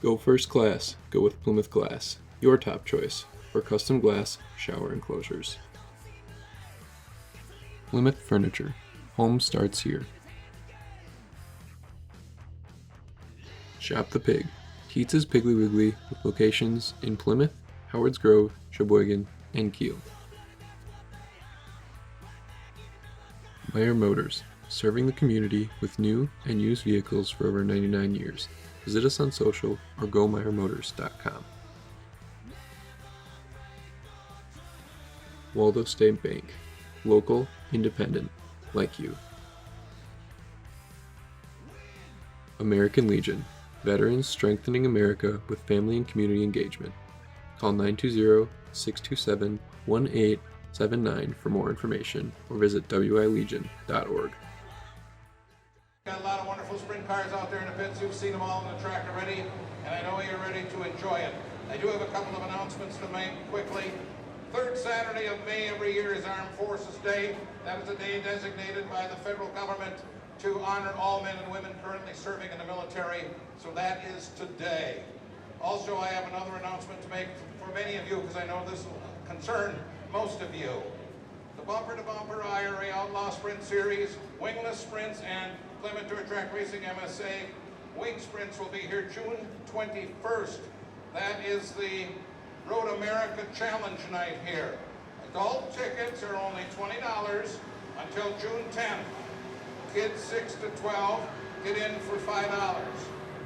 Go first class, go with Plymouth Glass, your top choice for custom glass shower enclosures. Plymouth Furniture, home starts here. Shop the Pig, Keats's Piggly Wiggly with locations in Plymouth, Howards Grove, Sheboygan, and Kiel. Meyer Motors, serving the community with new and used vehicles for over 99 years. Visit us on social or gomeyermotors.com. Waldo State Bank, local, independent, like you. American Legion, veterans strengthening America with family and community engagement. Call 920-627-1879 for more information or visit wilegion.org. Got a lot of wonderful sprint cars out there in the pits. You've seen them all on the track already, and I know you're ready to enjoy it. I do have a couple of announcements to make quickly. Third Saturday of May every year is Armed Forces Day. That is a day designated by the federal government to honor all men and women currently serving in the military. So that is today. Also, I have another announcement to make for many of you, because I know this will concern most of you. The Bumper to Bumper IRA Outlaw Sprint Series, Wingless Sprints, and Plymouth Dirt Track Racing MSA Wing Sprints will be here June 21st. That is the Road America Challenge night here. Adult tickets are only $20 until June 10th. Kids 6 to 12 get in for $5.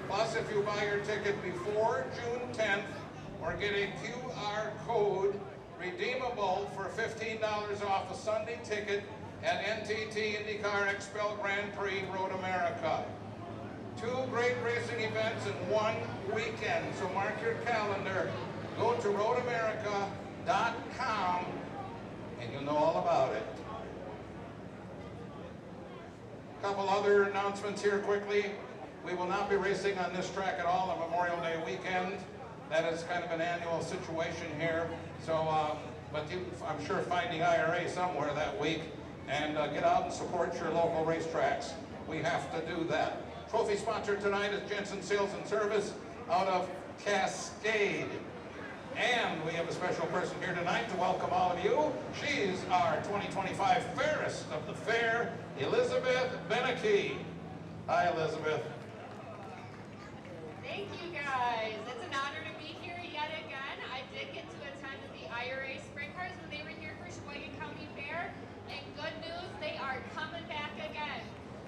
Plus, if you buy your ticket before June 10th or get a QR code redeemable for $15 off a Sunday ticket at NTT IndyCar XPEL Grand Prix Road America. Two great racing events in one weekend, so mark your calendar. Go to roadamerica.com and you'll know all about it. A couple other announcements here quickly. We will not be racing on this track at all on Memorial Day weekend. That is kind of an annual situation here. So, I'm sure finding IRA somewhere that week, and get out and support your local racetracks. We have to do that. Trophy sponsor tonight is Jensen Sales and Service out of Cascade. And we have a special person here tonight to welcome all of you. She's our 2025 Fairest of the Fair, Elizabeth Beneke. Hi, Elizabeth. Thank you, guys. It's an honor to be here yet again. I did get to attend the IRA Sprint Cars when they were here for Sheboygan County Fair. And good news, they are coming back again.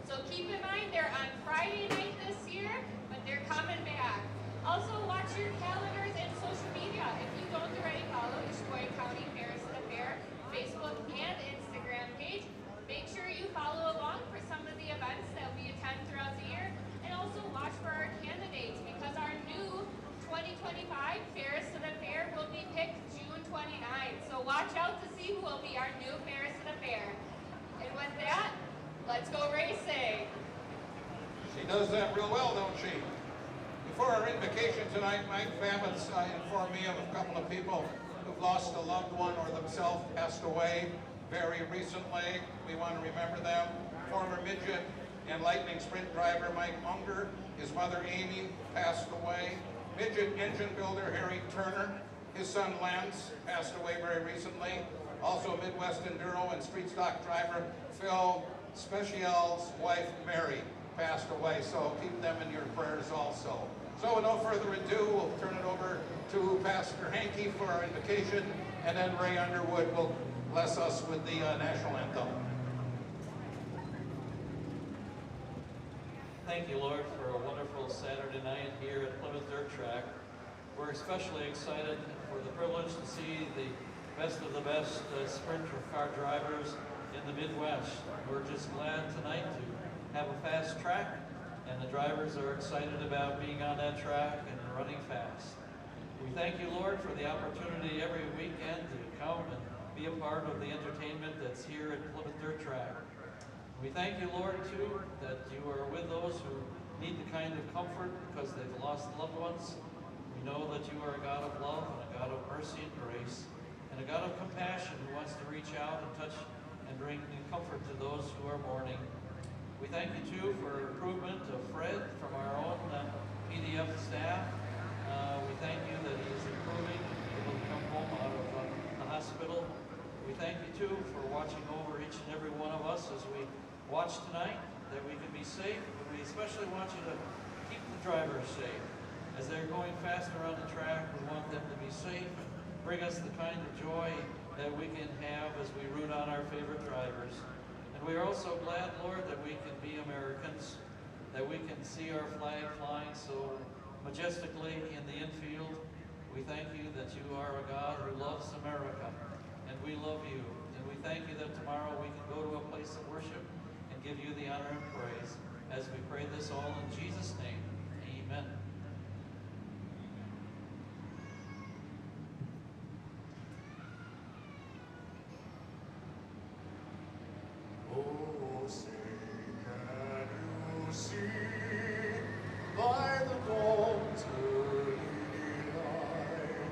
So keep in mind, they're on Friday night this year, but they're coming back. Also, watch your calendars and social media. If you don't already follow the Sheboygan County Fairest of the Fair Facebook and Instagram page, make sure you follow along for some of the events that we attend throughout the year. And also watch for our candidates, because our new 2025 Fairest of the Fair will be picked June 29th. So watch out to see who will be our new Fairest of the Fair. And with that, let's go racing. She does that real well, don't she? Before our invocation tonight, Mike Babbitt's informed me of a couple of people who've lost a loved one or themselves passed away very recently. We want to remember them. Former midget and Lightning Sprint driver Mike Munger, his mother Amy passed away. Midget engine builder Harry Turner, his son Lance passed away very recently. Also Midwest Enduro and street stock driver Phil Special's wife Mary passed away, so keep them in your prayers also. So with no further ado, we'll turn it over to Pastor Hankey for our invocation, and then Ray Underwood will bless us with the national anthem. Thank you, Lord, for a wonderful Saturday night here at Plymouth Dirt Track. We're especially excited for the privilege to see the best of the best sprint car drivers in the Midwest. We're just glad tonight to have a fast track, and the drivers are excited about being on that track and running fast. We thank you, Lord, for the opportunity every weekend to come and be a part of the entertainment that's here at Plymouth Dirt Track. We thank you, Lord, too, that you are with those who need the kind of comfort because they've lost loved ones. We know that you are a God of love and a God of mercy and grace, and a God of compassion who wants to reach out and touch and bring comfort to those who are mourning. We thank you, too, for improvement of Fred from our own PDF staff. We thank you that he is improving, able to come home out of the hospital. We thank you too for watching over each and every one of us as we watch tonight, that we can be safe, but we especially want you to keep the drivers safe. As they're going faster on the track, we want them to be safe and bring us the kind of joy that we can have as we root on our favorite drivers. And we are also glad, Lord, that we can be Americans, that we can see our flag flying so majestically in the infield. We thank you that you are a God who loves America, and we love you. And we thank you that tomorrow we can go to a place of worship and give you the honor and praise as we pray this all in Jesus' name. Amen. Oh, say, can you see by the dawn's early light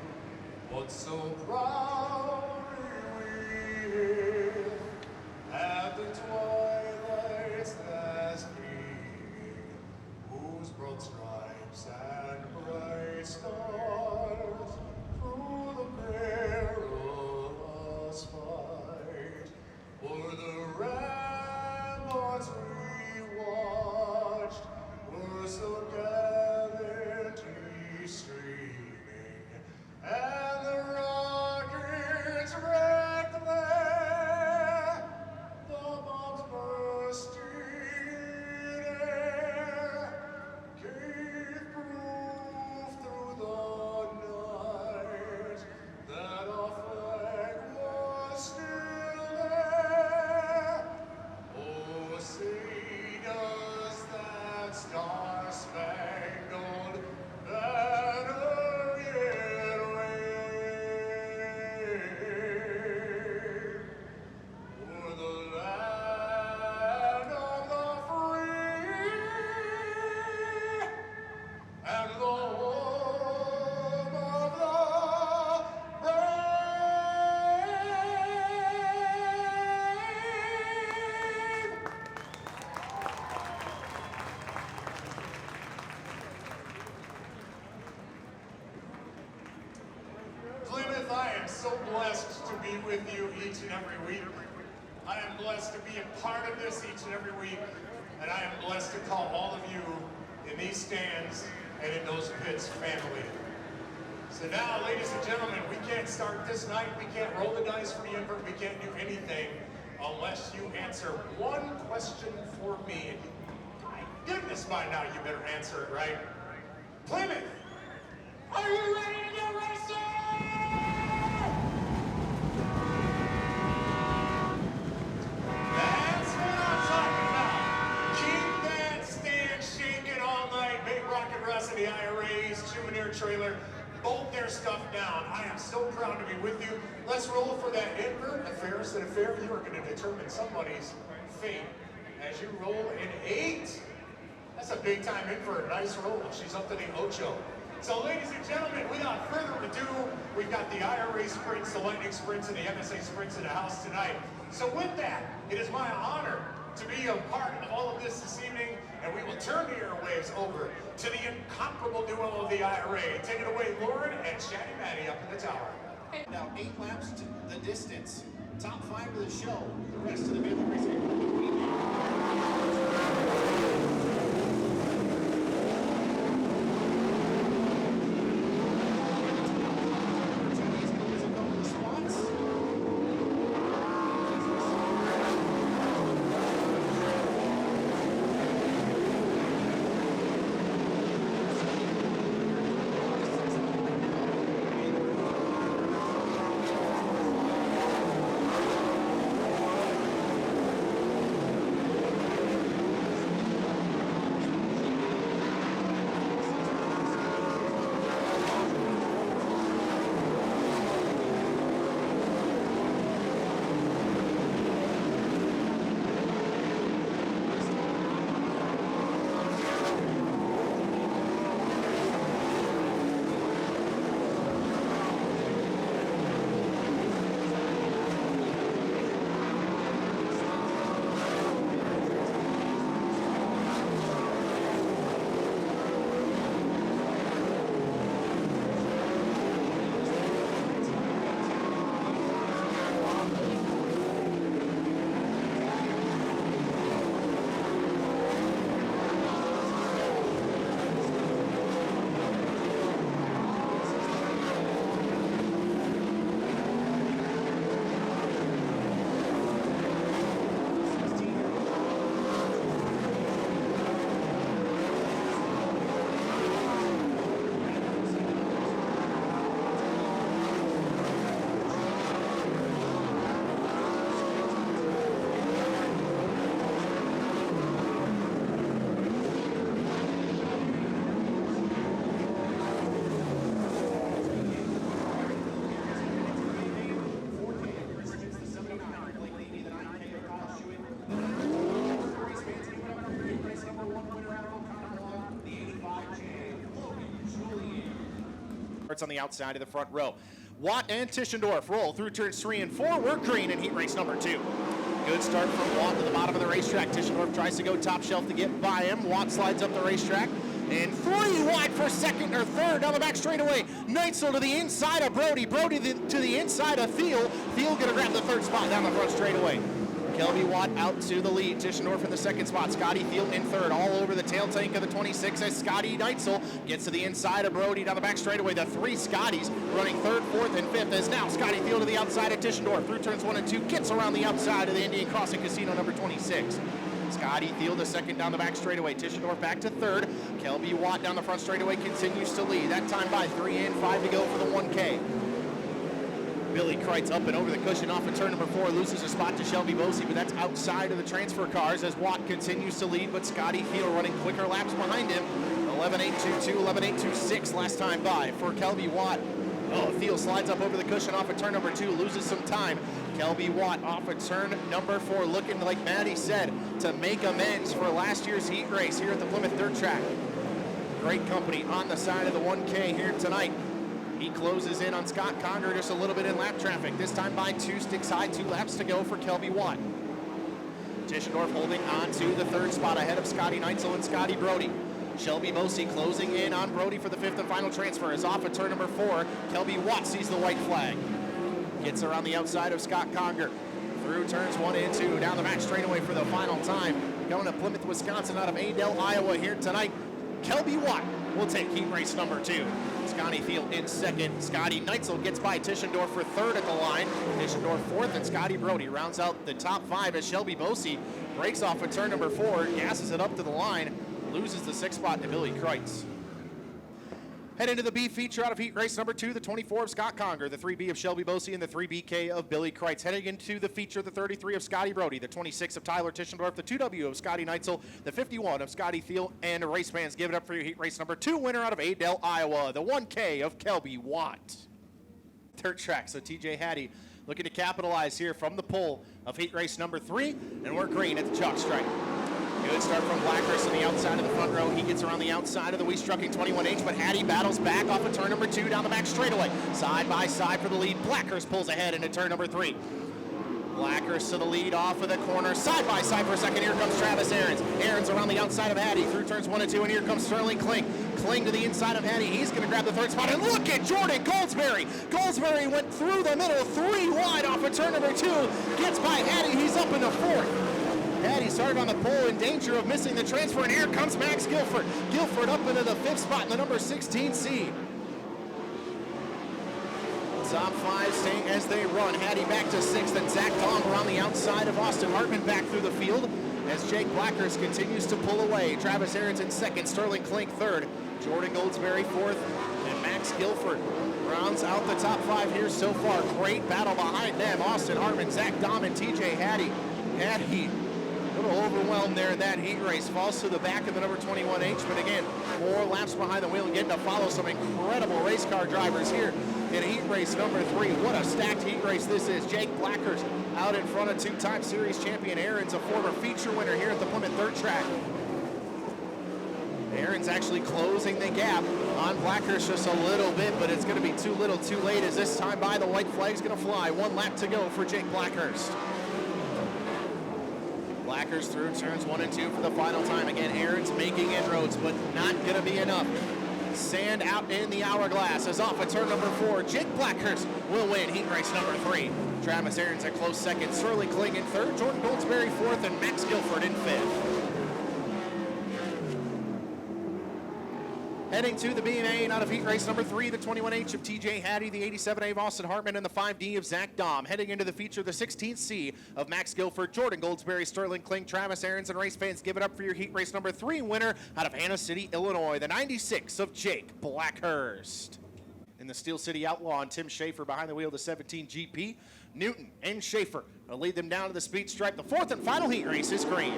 what so proudly we hailed at the twilight's last gleaming, whose broad stripes and bright stars through the perilous fight o'er the ramparts we watched were so gallantly streaming, and the rockets wrecked there, the bombs bursting in air, gave proof through the night that our flag was still there. Oh, say does that star-spangled banner yet wave o'er the land of the free and the home of the brave? Plymouth, I am so blessed to be with you each and every week. I am blessed to be a part of this each and every week, and I am blessed to call all of you in these stands and in those pits family. So now, ladies and gentlemen, we can't start this night, we can't roll the dice for the invert, we can't do anything unless you answer one question for me. And my goodness, by now you better answer it right. Plymouth, are you ready to get racing? That's what I'm talking about. Keep that stand shaking all night. Big Rocket Russ and the IRAs, chewing their trailer, bolt their stuff down. I am so proud to be with you. Let's roll for that invert affair. Instead of fair, you are going to determine somebody's fate as you roll an 8. That's a big time invert. Nice roll. She's up to the ocho. So ladies and gentlemen, without further ado, we've got the IRA Sprints, the Lightning Sprints, and the MSA Sprints in the house tonight. So with that, it is my honor to be a part of all of this evening, and we will turn the airwaves over to the incomparable duo of the IRA. Take it away, Lauren and Shatty Matty up in the tower. Now 8 laps to the distance. Top 5 of the show. The rest of the Baylor Racing. starts on the outside of the front row. Watt and Tischendorf roll through turns 3 and 4. We're green in heat race number 2. Good start from Watt to the bottom of the racetrack. Tischendorf tries to go top shelf to get by him. Watt slides up the racetrack. And 3 wide for second or third down the back straightaway. Neitzel to the inside of Brody. Brody to the inside of Thiel. Thiel gonna grab the third spot down the front straightaway. Kelby Watt out to the lead. Tischendorf in the second spot. Scotty Thiel in third. All over the tail tank of the 26 as Scotty Neitzel gets to the inside of Brody down the back straightaway. The 3 Scotties running third, fourth, and fifth as now Scotty Thiel to the outside of Tischendorf. Through turns 1 and 2. Gets around the outside of the Indian Crossing Casino number 26. Scotty Thiel the second down the back straightaway. Tischendorf back to third. Kelby Watt down the front straightaway continues to lead. That time by 3 and 5 to go for the 1K. Billy Kreitz up and over the cushion off of turn number 4, loses a spot to Shelby Bosey, but that's outside of the transfer cars as Watt continues to lead, but Scotty Thiel running quicker laps behind him. 11.822, 11.826 last time by for Kelby Watt. Oh, Thiel slides up over the cushion off of turn number 2, loses some time. Kelby Watt off of turn number 4, looking like Maddie said, to make amends for last year's heat race here at the Plymouth Dirt Track. Great company on the side of the 1K here tonight. He closes in on Scott Conger just a little bit in lap traffic. This time by 2 sticks high, 2 laps to go for Kelby Watt. Tischendorf holding on to the third spot ahead of Scotty Neitzel and Scotty Brody. Shelby Bosey closing in on Brody for the 5th and final transfer is off at turn number 4. Kelby Watt sees the white flag. Gets around the outside of Scott Conger. Through turns 1 and 2, down the back straightaway for the final time. Going to Plymouth, Wisconsin out of Adel, Iowa here tonight. Kelby Watt will take heat race number 2. Scotty Thiel in second. Scotty Neitzel gets by Tischendorf for third at the line. Tischendorf fourth, and Scotty Brody rounds out the top 5 as Shelby Bosey breaks off at turn number 4, gasses it up to the line, loses the 6th spot to Billy Kreitz. Head into the B feature out of heat race number 2, the 24 of Scott Conger, the 3B of Shelby Bosey, and the 3BK of Billy Kreitz. Heading into the feature, the 33 of Scotty Brody, the 26 of Tyler Tischendorf, the 2W of Scotty Neitzel, the 51 of Scotty Thiel, and race fans, give it up for your heat race number 2 winner out of Adel, Iowa, the 1K of Kelby Watt. Dirt track, so TJ Hattie looking to capitalize here from the pole of heat race number 3, and we're green at the chalk stripe. Good start from Blackhurst on the outside of the front row. He gets around the outside of the Westrucking 21H, but Hattie battles back off of turn number 2 down the back straightaway. Side by side for the lead. Blackhurst pulls ahead into turn number 3. Blackhurst to the lead off of the corner. Side by side for a second. Here comes Travis Ahrens. Ahrens around the outside of Hattie through turns 1 and 2, and here comes Sterling Kling. Kling to the inside of Hattie. He's going to grab the third spot, and look at Jordan Goldsberry. Goldsberry went through the middle, 3 wide off of turn number 2. Gets by Hattie. He's up in the 4th. Hattie started on the pole in danger of missing the transfer, and here comes Max Guilford. Guilford up into the 5th spot in the number 16C. Top 5 staying as they run. Hattie back to 6th, and Zach Dahm around the outside of Austin Hartman back through the field as Jake Blackhurst continues to pull away. Travis Ahrens in 2nd, Sterling Klink 3rd, Jordan Goldsberry 4th, and Max Guilford rounds out the top 5 here so far. Great battle behind them. Austin Hartman, Zach Dahm, and TJ Hattie. Hattie a little overwhelmed there in that heat race. Falls to the back of the number 21H, but again, 4 laps behind the wheel and getting to follow some incredible race car drivers here in heat race number 3. What a stacked heat race this is. Jake Blackhurst out in front of 2-time series champion Ahrens, a former feature winner here at the Plymouth Dirt Track. Ahrens actually closing the gap on Blackhurst just a little bit, but it's going to be too little too late as this time by the white flag's going to fly. 1 lap to go for Jake Blackhurst. Blackhurst through turns 1 and 2 for the final time. Again, Ahrens making inroads, but not going to be enough. Sand out in the hourglass as off at turn number 4. Jake Blackhurst will win heat race number 3. Travis Ahrens a close 2nd, Sterling Kling in 3rd, Jordan Goldsberry 4th, and Max Guilford in 5th. Heading to the B&A out of heat race number 3, the 21H of TJ Hattie, the 87A of Austin Hartman, and the 5D of Zach Dahm. Heading into the feature, the 16C of Max Guilford, Jordan Goldsberry, Sterling Kling, Travis Ahrens, and race fans, give it up for your heat race number 3 winner out of Hannah City, Illinois, the 96 of Jake Blackhurst. In the Steel City Outlaw and Tim Schaefer behind the wheel of the 17 GP. Newton and Schaefer will lead them down to the speed stripe. The 4th and final heat race is green.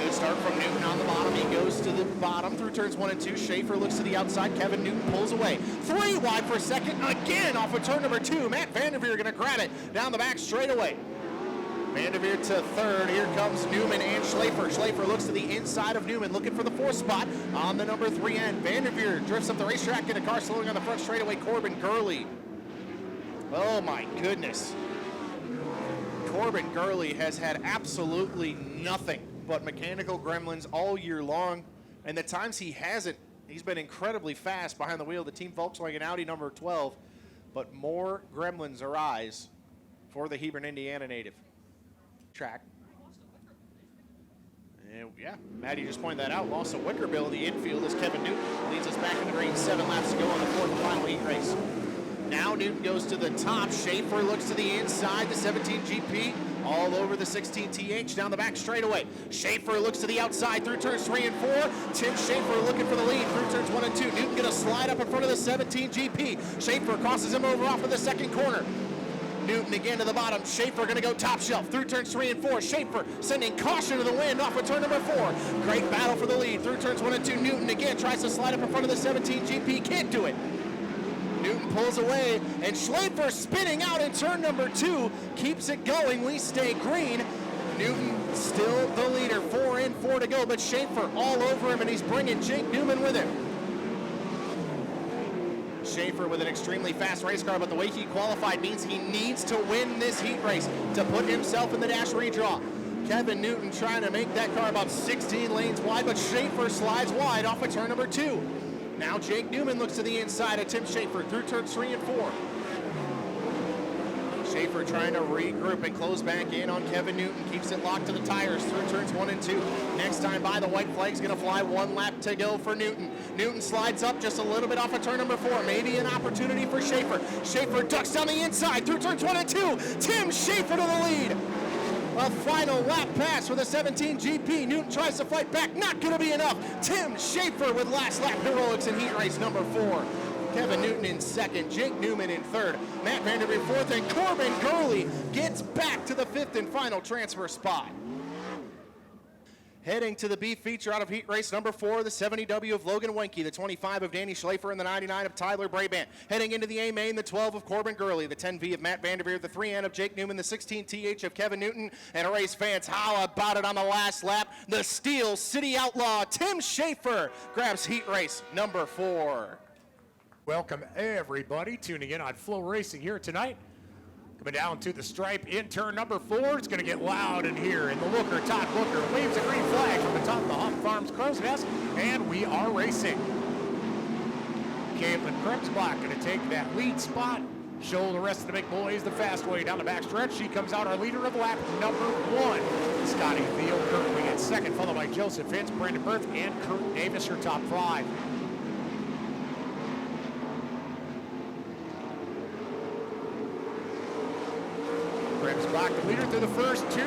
Good start from Newton on the bottom. He goes to the bottom through turns 1 and 2. Schaefer looks to the outside. Kevin Newton pulls away. 3 wide for 2nd. Again off of turn number 2. Matt Vanderveer going to grab it down the back straightaway. Vanderveer to third. Here comes Newman and Schlafer. Schlafer looks to the inside of Newman, looking for the fourth spot on the number 3 end. Vanderveer drifts up the racetrack in a car slowing on the front straightaway. Corbin Gurley. Oh my goodness. Corbin Gurley has had absolutely nothing but mechanical gremlins all year long. And the times he hasn't, he's been incredibly fast behind the wheel of the Team Volkswagen Audi number 12. But more gremlins arise for the Hebron, Indiana native. Track. And yeah, Maddie just pointed that out. Lost a wicker bill in the infield as Kevin Newton leads us back in the green. 7 laps to go on the fourth and final heat race. Now Newton goes to the top. Schaefer looks to the inside. The 17 GP all over the 16 TH down the back straightaway. Schaefer looks to the outside through turns 3 and 4. Tim Schaefer looking for the lead through turns 1 and 2. Newton gonna slide up in front of the 17 GP. Schaefer crosses him over off of the second corner. Newton again to the bottom. Schaefer going to go top shelf through turns 3 and 4. Schaefer sending caution to the wind off of turn number 4. Great battle for the lead through turns 1 and 2. Newton again tries to slide up in front of the 17 GP. Can't do it. Newton pulls away, and Schlafer spinning out in turn number 2. Keeps it going. We stay green. Newton still the leader. 4 in, 4 to go, but Schaefer all over him, and he's bringing Jake Newman with him. Schaefer with an extremely fast race car, but the way he qualified means he needs to win this heat race to put himself in the dash redraw. Kevin Newton trying to make that car about 16 lanes wide, but Schaefer slides wide off of turn number 2. Now Jake Newman looks to the inside of Tim Schaefer through turns 3 and 4. Schaefer trying to regroup and close back in on Kevin Newton. Keeps it locked to the tires through turns 1 and 2. Next time by, the white flag's going to fly. 1 lap to go for Newton. Newton slides up just a little bit off of turn number 4. Maybe an opportunity for Schaefer. Schaefer ducks down the inside through turns 1 and 2. Tim Schaefer to the lead. A final lap pass for the 17 GP. Newton tries to fight back. Not going to be enough. Tim Schaefer with last lap heroics in heat race number 4. Kevin Newton in second, Jake Newman in third, Matt Vanderveer fourth, and Corbin Gurley gets back to the 5th and final transfer spot. Heading to the B feature out of heat race number 4, the 70W of Logan Wenke, the 25 of Danny Schlafer, and the 99 of Tyler Brabant. Heading into the A main, the 12 of Corbin Gurley, the 10V of Matt Vanderveer, the 3N of Jake Newman, the 16 TH of Kevin Newton, and race fans, how about it on the last lap? The Steel City Outlaw, Tim Schaefer, grabs heat race number 4. Welcome everybody tuning in on Flow Racing here tonight. Coming down to the stripe in turn number 4. It's going to get loud in here. And the looker, Todd Looker, waves a green flag from the top of the Hop Farms Crow's Nest. And we are racing. Caitlin Krebsbach going to take that lead spot. Show the rest of the big boys the fast way down the backstretch. She comes out our leader of lap number 1. Scotty Theo currently in second, followed by Joseph Vince, Brandon Berth, and Kurt Davis, your top 5. Krebsbach, the leader through the first 2.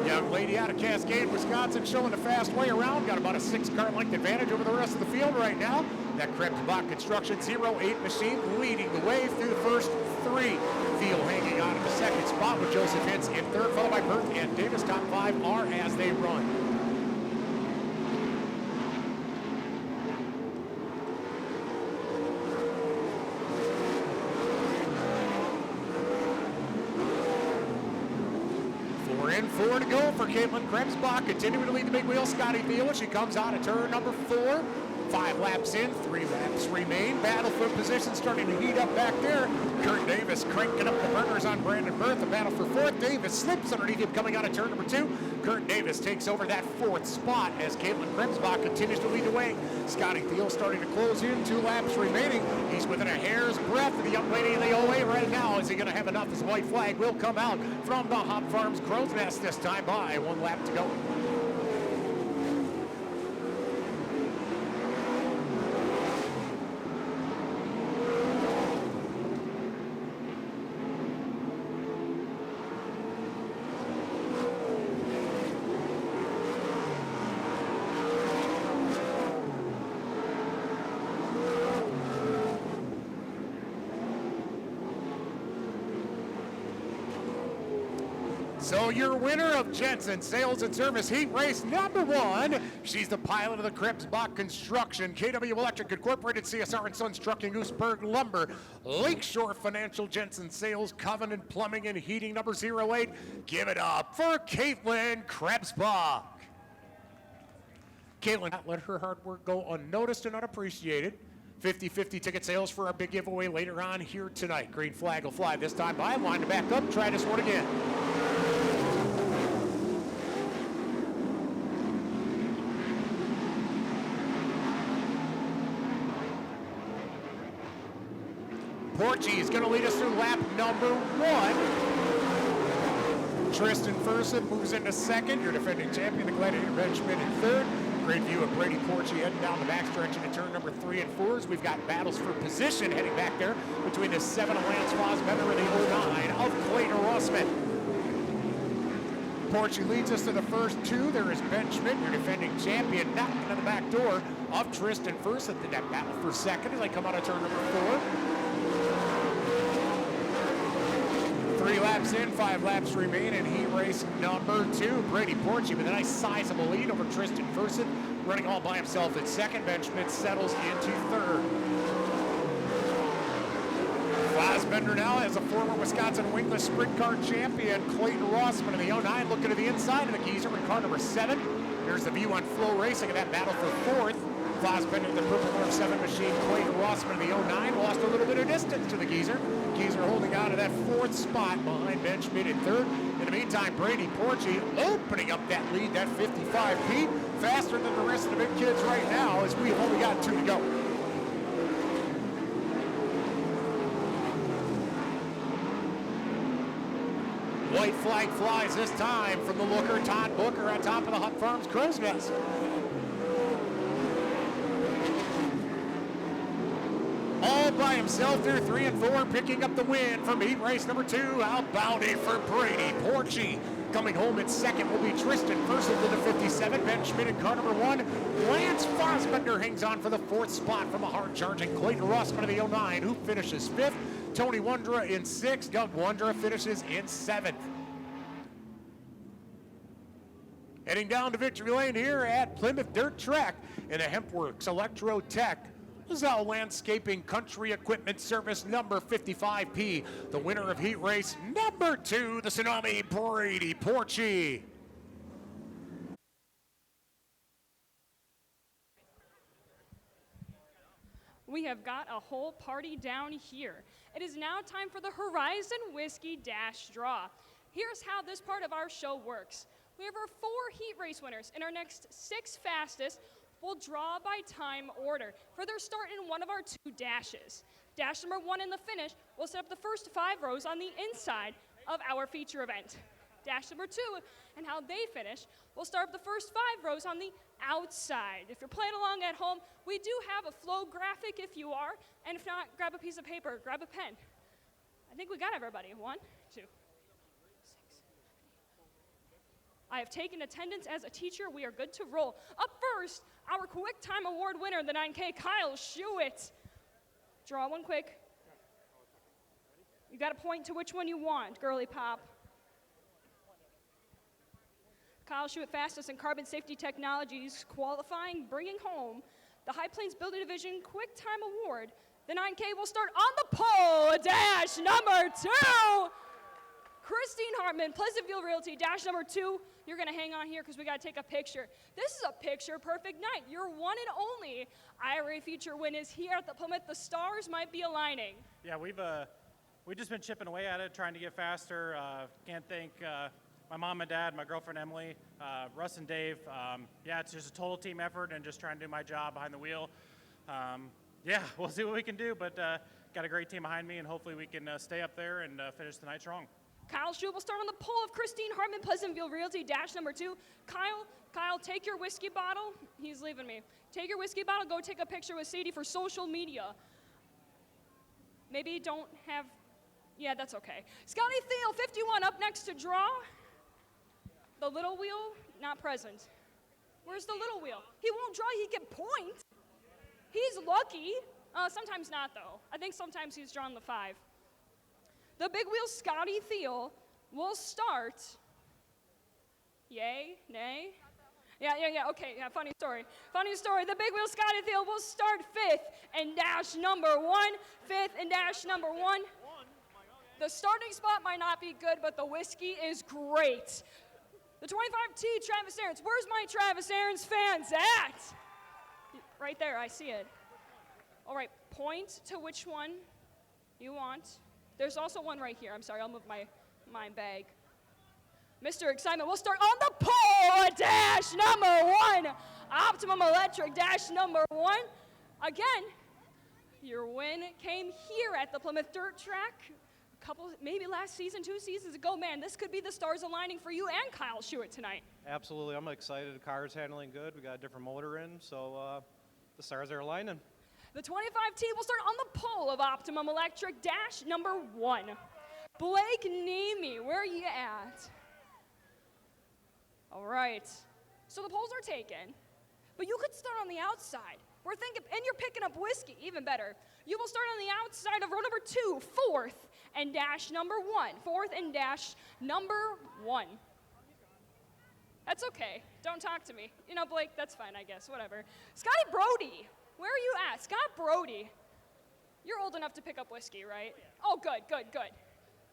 Young lady out of Cascade, Wisconsin, showing the fast way around. Got about a 6-car length advantage over the rest of the field right now. That Krebsbach Construction 08 machine leading the way through the first 3. Field hanging on in the second spot with Joseph Hitz in third, followed by Berth and Davis. Top 5 are as they run. In 4 to go for Caitlin Krebsbach, continuing to lead the big wheel. Scotty Thielen, she comes out of turn number 4. 5 laps in, 3 laps remain. Battle for position starting to heat up back there. Kurt Davis cranking up the burners on Brandon Berth. The battle for 4th. Davis slips underneath him coming out of turn number 2. Kurt Davis takes over that 4th spot as Caitlin Krebsbach continues to lead the way. Scotty Thiel starting to close in, 2 laps remaining. He's within a hair's breadth of the young lady in the OA right now. Is he going to have enough? As white flag will come out from the Hop Farms Crow's Nest this time by 1 lap to go. So your winner of Jensen Sales and Service Heat Race number 1, she's the pilot of the Krebsbach Construction, KW Electric Incorporated, CSR and Sons Trucking, Gooseberg Lumber, Lakeshore Financial, Jensen Sales, Covenant Plumbing and Heating number 08. Give it up for Caitlin Krebsbach. Caitlin, not let her hard work go unnoticed and unappreciated. 50-50 ticket sales for our big giveaway later on here tonight. Green flag will fly this time by. Line to back up. Try this one again. Porchy is going to lead us through lap number 1. Tristan Furson moves into second. Your defending champion, the Gladiator Benjamin, in third. Great view of Brady Porchy heading down the backstretch into turn number 3 and 4. We've got battles for position heading back there between the 7 of Lance Fosbender and the 09 of Clayton Rossman. Porchy leads us to the first 2. There is Ben Schmidt, your defending champion, knocking on the back door of Tristan Furson. The net battle for second as they come out of turn number 4. 3 laps in, 5 laps remain in heat race number 2. Brady Porchy with a nice sizable lead over Tristan Furson, running all by himself at second. Ben Schmidt settles into third. Fosbender now as a former Wisconsin wingless sprint car champion. Clayton Rossman in the 09 looking to the inside of the geezer in car number 7. Here's the view on Flow Racing of that battle for 4th. Fosbender, the Purple North 7 machine. Clayton Rossman in the 09 lost a little bit of distance to the geezer. Geezer holding on to that 4th spot behind Ben Schmidt in 3rd. In the meantime, Brady Porchy opening up that lead, that 55P, faster than the rest of the big kids right now as we've only got 2 to go. White flag flies this time from the looker, Todd Booker, on top of the Hunt Farms Crow's Nest. All by himself through 3 and 4, picking up the win from heat race number 2. Outbound it for Brady Porchy. Coming home in second will be Tristan Furson to the 57. Ben Schmidt in car number 1. Lance Fosbender hangs on for the 4th spot from a hard-charging Clayton Rossman of the 09, who finishes 5th. Tony Wondra in 6th. Doug Wondra finishes in 7th. Heading down to victory lane here at Plymouth Dirt Track in the Hempworks Electro Tech Zell Landscaping Country Equipment Service number 55P. The winner of heat race number 2, the Tsunami Brady Porchy. We have got a whole party down here. It is now time for the Horizon Whiskey Dash Draw. Here's how this part of our show works. We have our 4 heat race winners, and our next 6 fastest will draw by time order for their start in one of our 2 dashes. Dash number 1 in the finish will set up the first 5 rows on the inside of our feature event. Dash number 2 and how they finish will start up the first 5 rows on the outside. If you're playing along at home, we do have a flow graphic if you are, and if not, grab a piece of paper, grab a pen. I think we got everybody. 1, 2, 6. I have taken attendance as a teacher. We are good to roll. Up first, our Quick Time Award winner, the 9K, Kyle Schuett. Draw one quick. You got to point to which one you want, girly pop. Kyle Schuett, fastest in carbon safety technologies, qualifying, bringing home the High Plains Building Division Quick Time Award. The 9K will start on the pole, dash number 2. Christine Hartman, Pleasantville Realty, dash number 2. You're going to hang on here because we got to take a picture. This is a picture-perfect night. Your one and only IRA feature win is here at the Plymouth. The stars might be aligning. Yeah, we've just been chipping away at it, trying to get faster. Can't thank my mom and dad, my girlfriend Emily, Russ and Dave. Yeah, it's just a total team effort and just trying to do my job behind the wheel. Yeah, we'll see what we can do, but got a great team behind me, and hopefully we can stay up there and finish the night strong. Kyle Schuett will start on the pole of Christine Hartman, Pleasantville Realty, dash number 2. Kyle, take your whiskey bottle. He's leaving me. Take your whiskey bottle, go take a picture with Sadie for social media. Maybe don't have, yeah, that's okay. Scotty Thiel, 51, up next to draw. The little wheel, not present. Where's the little wheel? He won't draw, he can point. He's lucky. Sometimes not, though. I think sometimes he's drawn the 5. The big wheel, Scotty Thiel, will start Yay? Nay? Yeah, okay, funny story. The Big Wheel Scotty Thiel will start 5th and dash number 1. 5th and dash number 1. The starting spot might not be good, but the whiskey is great. The 25T, Travis Aarons. Where's my Travis Aarons fans at? Right there, I see it. All right, point to which one you want. There's also one right here. I'm sorry, I'll move my bag. Mr. Excitement will start on the pole at dash number 1. Optimum Electric dash number 1. Again, your win came here at the Plymouth Dirt Track. Maybe last season, 2 seasons ago. Man, this could be the stars aligning for you and Kyle Schuett tonight. Absolutely, I'm excited. The car's handling good. We got a different motor in, so the stars are aligning. The 25T will start on the pole of Optimum Electric dash number 1. Blake Nemi, where are you at? All right, so the poles are taken, but you could start on the outside. We're thinking, and you're picking up whiskey, even better. You will start on the outside of row number 2, 4th and dash number 1. 4th and dash number 1. That's okay, don't talk to me. You know, Blake, that's fine, I guess, whatever. Scotty Brody, where are you at? Scott Brody, you're old enough to pick up whiskey, right? Oh, good.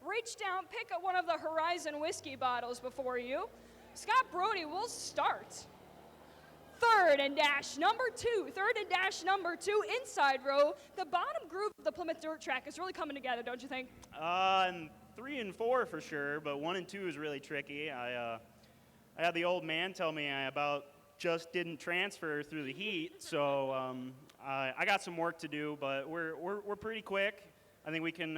Reach down, pick up one of the Horizon whiskey bottles before you. Scott Brody will start. 3rd and dash number 2. 3rd and dash number 2, inside row. The bottom groove of the Plymouth Dirt Track is really coming together, don't you think? And 3 and 4 for sure, but 1 and 2 is really tricky. I had the old man tell me I about just didn't transfer through the heat, so I got some work to do, but we're pretty quick. I think we can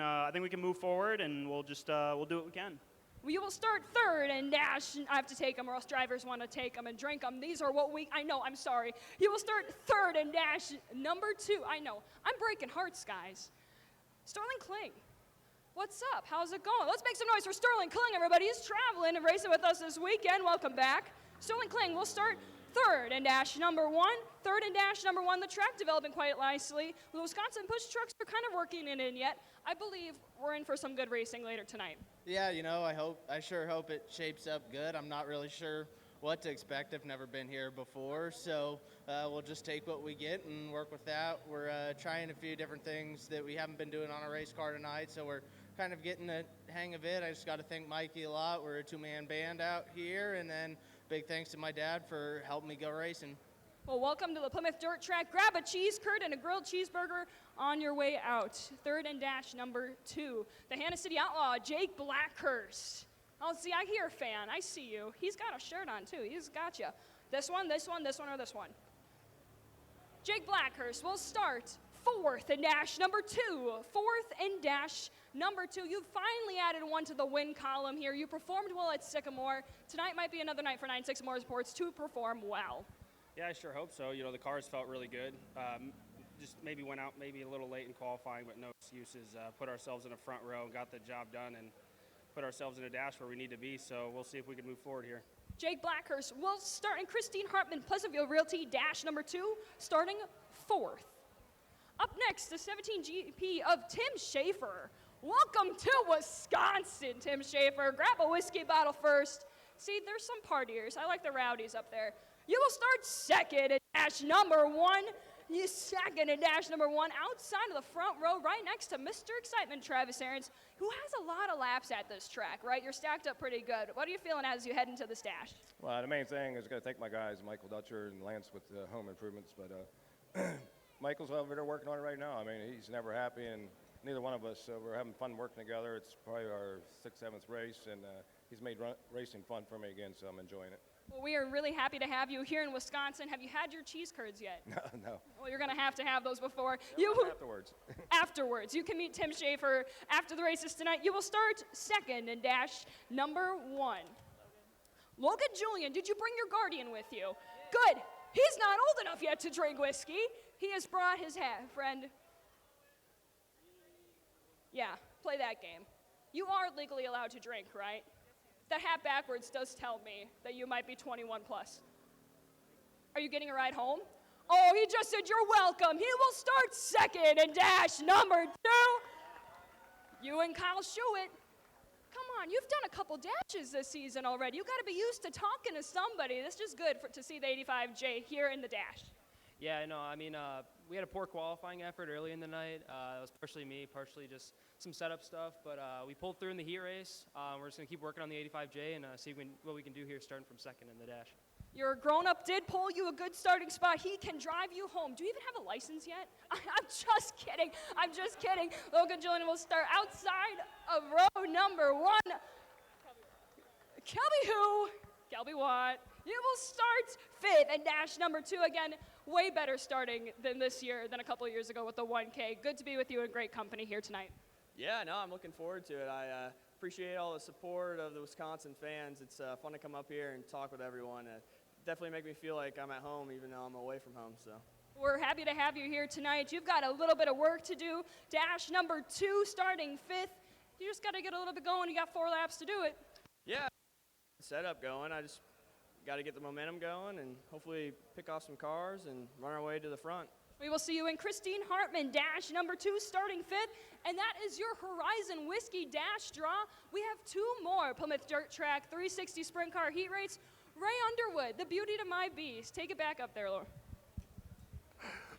move forward, and we'll do what we can. You will start 3rd and dash. I have to take them, or else drivers want to take them and drink them. These are what I know, I'm sorry. You will start 3rd and dash number 2. I know, I'm breaking hearts, guys. Sterling Kling, what's up? How's it going? Let's make some noise for Sterling Kling, everybody. He's traveling and racing with us this weekend. Welcome back. Sterling Kling will start 3rd and dash number 1. 3rd and dash number 1. The track developing quite nicely. The Wisconsin push trucks are kind of working it in yet. I believe we're in for some good racing later tonight. Yeah, you know, I sure hope it shapes up good. I'm not really sure what to expect. I've never been here before, so we'll just take what we get and work with that. We're trying a few different things that we haven't been doing on a race car tonight, so we're kind of getting the hang of it. I just got to thank Mikey a lot. We're a 2-man band out here, and then big thanks to my dad for helping me go racing. Well, welcome to the Plymouth Dirt Track. Grab a cheese curd and a grilled cheeseburger on your way out. 3rd and dash number 2. The Hannah City Outlaw, Jake Blackhurst. Oh, see, I hear a fan. I see you. He's got a shirt on, too. He's got you. This one, or this one. Jake Blackhurst will start 4th and dash number 2. 4th and dash number 2. You've finally added one to the win column here. You performed well at Sycamore. Tonight might be another night for 9 Sycamore Sports to perform well. Yeah, I sure hope so. You know, the cars felt really good. Just maybe went out maybe a little late in qualifying, but no excuses. Put ourselves in the front row, got the job done, and put ourselves in a dash where we need to be. So we'll see if we can move forward here. Jake Blackhurst will start, and Christine Hartman, Pleasantville Realty, dash number 2, starting 4th. Up next, the 17 GP of Tim Schaefer. Welcome to Wisconsin, Tim Schaefer. Grab a whiskey bottle first. See, there's some partiers. I like the rowdies up there. You will start 2nd and dash number 1. You 2nd and dash number 1 outside of the front row, right next to Mr. Excitement, Travis Aarons, who has a lot of laps at this track, right? You're stacked up pretty good. What are you feeling as you head into the stash? Well, the main thing is going to take my guys, Michael Dutcher and Lance with home improvements, but Michael's over there working on it right now. I mean, he's never happy, and neither one of us, so we're having fun working together. It's probably our 6th, 7th race, and he's made racing fun for me again, so I'm enjoying it. Well, we are really happy to have you here in Wisconsin. Have you had your cheese curds yet? No. Well, you're going to have those before. Afterwards. Afterwards. You can meet Tim Schaefer after the races tonight. You will start 2nd and dash number 1. Logan Julian, did you bring your guardian with you? Good. He's not old enough yet to drink whiskey. He has brought his friend. Yeah, play that game. You are legally allowed to drink, right? The hat backwards does tell me that you might be 21 plus. Are you getting a ride home? Oh, he just said you're welcome. He will start 2nd and dash number 2. You and Kyle Schuett. Come on, you've done a couple dashes this season already. You got to be used to talking to somebody. This is just good to see the 85J here in the dash. Yeah, I know. I mean, we had a poor qualifying effort early in the night. It was partially me, partially just some setup stuff. But we pulled through in the heat race. We're just going to keep working on the 85J and see what we can do here starting from second in the dash. Your grown-up did pull you a good starting spot. He can drive you home. Do you even have a license yet? I'm just kidding. I'm just kidding. Logan Julian will start outside of row number 1. Kelby who? Kelby Watt. You will start 5th and dash number 2 again. Way better starting than this year, than a couple of years ago with the 1K. Good to be with you in great company here tonight. Yeah, no, I'm looking forward to it. I appreciate all the support of the Wisconsin fans. It's fun to come up here and talk with everyone. Definitely make me feel like I'm at home even though I'm away from home. So we're happy to have you here tonight. You've got a little bit of work to do. Dash number 2 starting 5th. You just got to get a little bit going. You got 4 laps to do it. Yeah, setup going. I just got to get the momentum going and hopefully pick off some cars and run our way to the front. We will see you in Christine Hartman, dash number 2, starting 5th. And that is your Horizon Whiskey dash draw. We have 2 more Plymouth Dirt Track 360 Sprint Car Heat Race. Ray Underwood, the beauty to my beast. Take it back up there, Laura.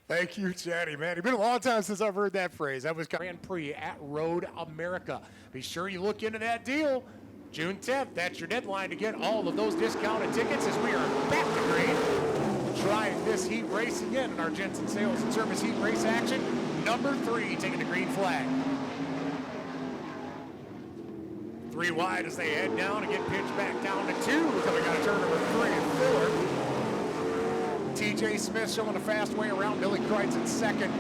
Thank you, Chatty, man. It's been a long time since I've heard that phrase. That was Grand Prix at Road America. Be sure you look into that deal. June 10th, that's your deadline to get all of those discounted tickets as we are back to green. Trying this heat race again in our Jensen Sales and Service heat race action. Number 3 taking the green flag. 3 wide as they head down and get pitched back down to 2. Coming out of turn number 3 and 4. TJ Smith showing a fast way around. Billy Kreitz in second.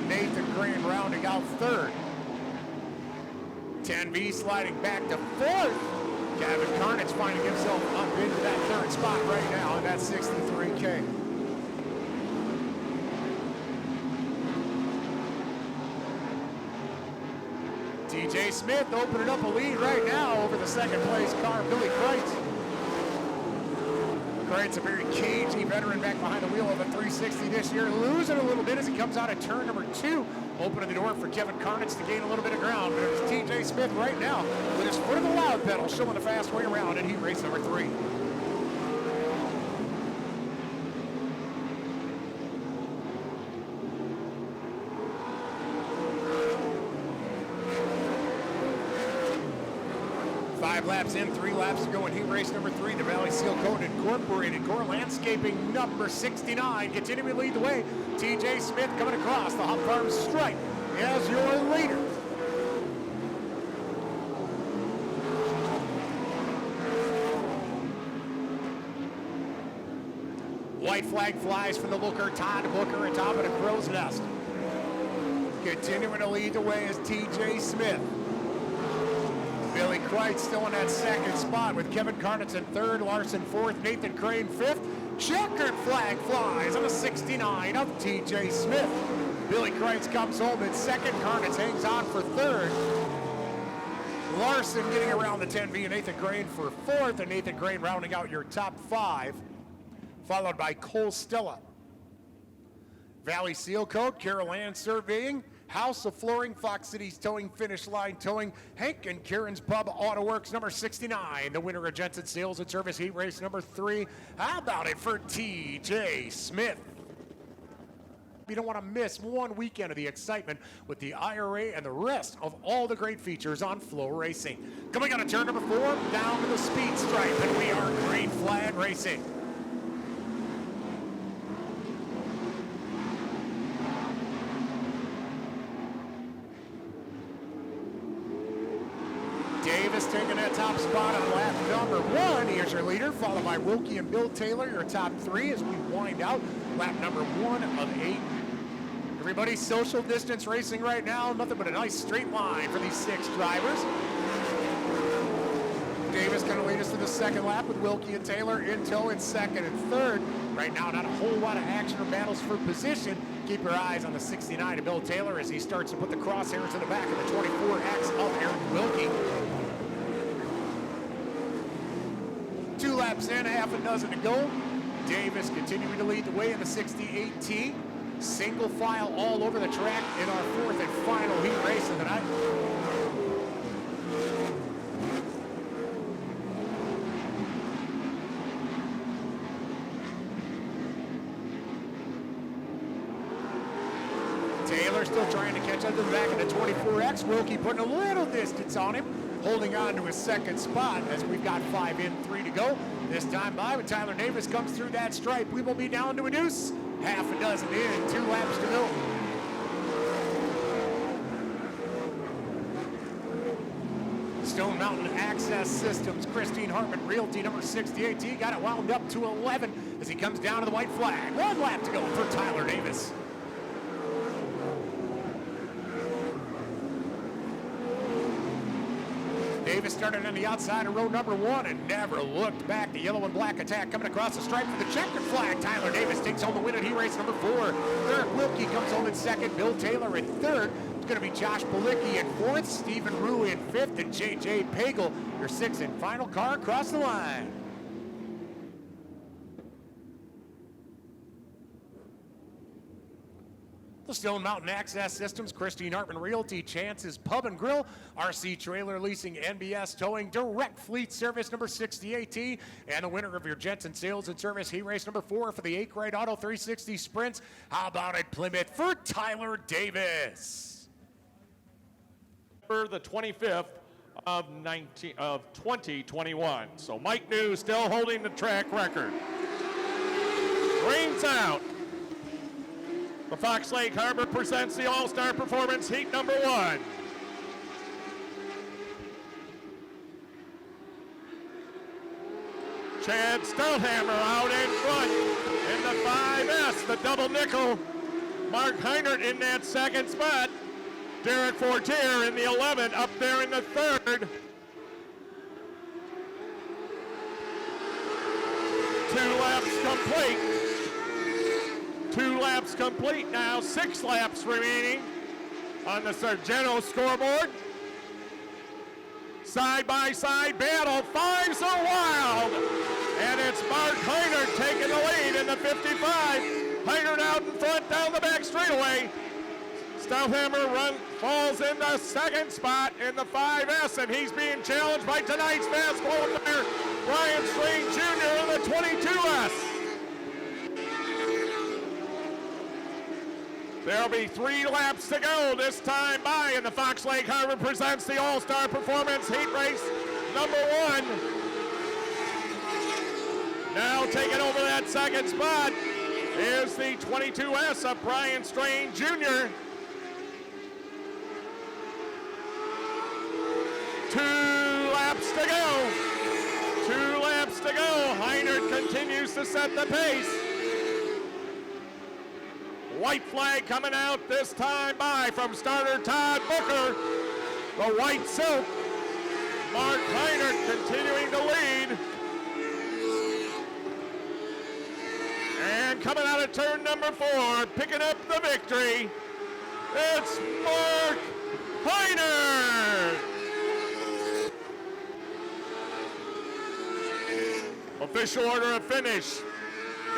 Nathan Crane rounding out third. 10B sliding back to 4th. Gavin Carnage finding himself up into that 3rd spot right now in that 63K. TJ Smith opening up a lead right now over the 2nd place car, Billy Kreitz. Kreitz, a very cagey veteran back behind the wheel of a 360 this year, losing a little bit as he comes out of turn number 2, opening the door for Kevin Carnage to gain a little bit of ground. But it's TJ Smith right now with his foot of the loud pedal, showing the fast way around in heat race number 3. Laps in, 3 laps to go in heat race number 3. The Valley Seal Coat Incorporated Core Landscaping number 69 continuing to lead the way. TJ Smith coming across the Hop Farm stripe as your leader. White flag flies from the looker, Todd Booker atop of the crow's nest. Continuing to lead the way is TJ Smith. Billy Kreitz still in that 2nd spot with Kevin Carnitz in 3rd, Larson 4th, Nathan Crane 5th. Checkered flag flies on the 69 of TJ Smith. Billy Kreitz comes home in 2nd, Carnitz hangs on for 3rd. Larson getting around the 10B and Nathan Crane for 4th, and Nathan Crane rounding out your top 5, followed by Cole Stella. Valley Seal Coat, Carol Ann Surveying, House of Flooring, Fox Cities Towing, Finish Line Towing, Hank and Karen's Pub Auto Works number 69, the winner of Jensen Sales and Service Heat Race number 3. How about it for TJ Smith? You don't want to miss one weekend of the excitement with the IRA and the rest of all the great features on Flow Racing. Coming out of turn number 4, down to the speed stripe, and we are green flag racing. Davis taking that top spot on lap number 1. Here's your leader, followed by Wilkie and Bill Taylor, your top 3 as we wind out lap number 1 of 8. Everybody social distance racing right now. Nothing but a nice straight line for these 6 drivers. Davis going to lead us to the 2nd lap with Wilkie and Taylor in tow in 2nd and 3rd. Right now, not a whole lot of action or battles for position. Keep your eyes on the 69 of Bill Taylor as he starts to put the crosshairs in the back of the 24X of Eric Wilkie. 2 laps in, half a dozen to go. Davis continuing to lead the way in the 60-18. Single file all over the track in our 4th and final heat race of the night. Trailer still trying to catch up to the back of the 24X. Wilkie putting a little distance on him, holding on to his second spot as we've got 5 in, 3 to go. This time by when Tyler Davis comes through that stripe, we will be down to a deuce. Half a dozen in, 2 laps to go. Stone Mountain Access Systems, Christine Hartman Realty, number 68. He got it wound up to 11 as he comes down to the white flag. 1 lap to go for Tyler Davis. Davis started on the outside of row number 1 and never looked back. The yellow and black attack coming across the stripe for the checkered flag. Tyler Davis takes home the win at heat race number 4. Eric Wilkie comes home in second. Bill Taylor in third. It's going to be Josh Balicki in fourth. Stephen Rue in fifth. And J.J. Pagel, your sixth and final car across the line. The Stone Mountain Access Systems, Christine Hartman Realty, Chance's Pub and Grill, RC Trailer Leasing, NBS Towing, Direct Fleet Service number 68T, and the winner of your Jensen Sales and Service heat race number 4 for the 8th grade Auto 360 Sprints. How about at Plymouth for Tyler Davis? For the 25th of 2021. So Mike New still holding the track record. Green's out. The Fox Lake Harbor presents the All-Star Performance Heat number 1. Chad Stouthammer out in front in the 5S, the double nickel. Mark Heinert in that second spot. Derek Fortier in the 11, up there in the third. 2 laps complete. 2 laps complete now, 6 laps remaining on the Sargento scoreboard. Side-by-side battle, 5's are wild. And it's Mark Heinert taking the lead in the 55. Heinert out in front down the back straightaway. Stouthammer falls in the second spot in the 5S, and he's being challenged by tonight's fast qualifier, Brian Strain Jr. in the 22S. There'll be 3 laps to go this time by, and the Fox Lake Harbor presents the All-Star Performance Heat Race number 1. Now taking over that second spot is the 22S of Brian Strain Jr. 2 laps to go. 2 laps to go. Heinert continues to set the pace. White flag coming out this time by from starter Todd Booker. The white silk. Mark Heinert continuing to lead. And coming out of turn number 4, picking up the victory, it's Mark Heinert. Official order of finish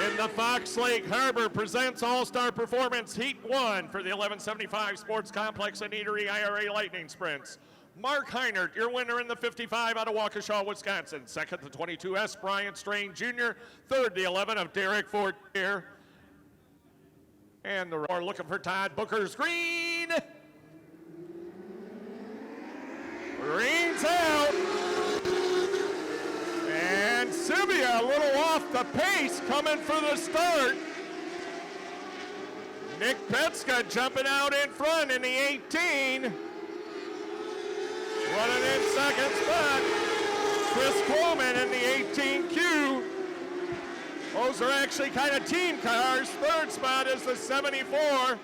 in the Fox Lake Harbor presents All-Star Performance Heat 1 for the 1175 Sports Complex and Eatery IRA Lightning Sprints. Mark Heinert, your winner in the 55 out of Waukesha, Wisconsin. Second, the 22S, Brian Strain Jr. Third, the 11 of Derek Fortier. And the roar looking for Todd Booker's green. Green's out. And Sylvia a little off the pace coming for the start. Nick Petska jumping out in front in the 18. Running in second spot. Chris Coleman in the 18Q. Those are actually kind of team cars. Third spot is the 74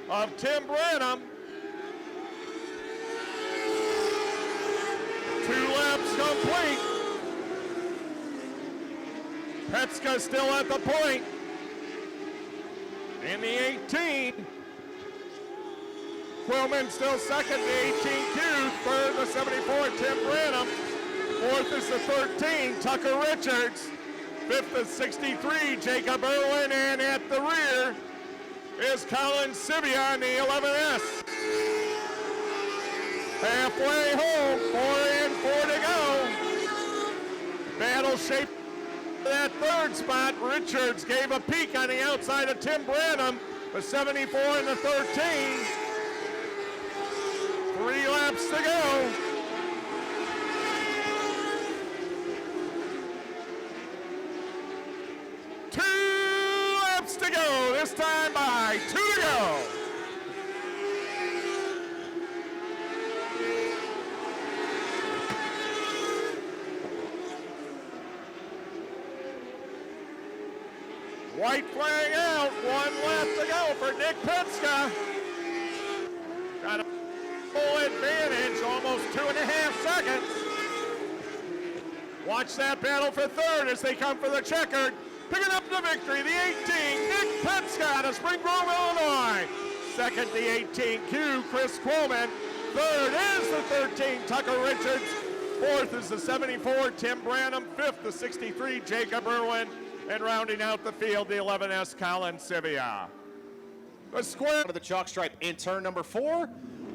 of Tim Branham. 2 laps complete. Petska still at the point in the 18. Quillman still second, the 18Q. Third, the 74, Tim Branham. Fourth is the 13, Tucker Richards. Fifth, the 63, Jacob Irwin. And at the rear is Colin Sivia in the 11S. Halfway home, 4 in, 4 to go. Battle shaped that third spot. Richards gave a peek on the outside of Tim Branham. The 74 and the 13. 3 laps to go. To go, this time by 2 to go. White flag out, 1 lap to go for Nick Penske. Got a full advantage, almost 2.5 seconds. Watch that battle for third as they come for the checkered. Picking up the victory, the 18, Nick Penske out of Spring Grove, Illinois. Second, the 18Q, Chris Coleman. Third is the 13, Tucker Richards. Fourth is the 74, Tim Branham. Fifth, the 63, Jacob Irwin. And rounding out the field, the 11S, Colin Sivia. The square to the chalk stripe in turn number 4.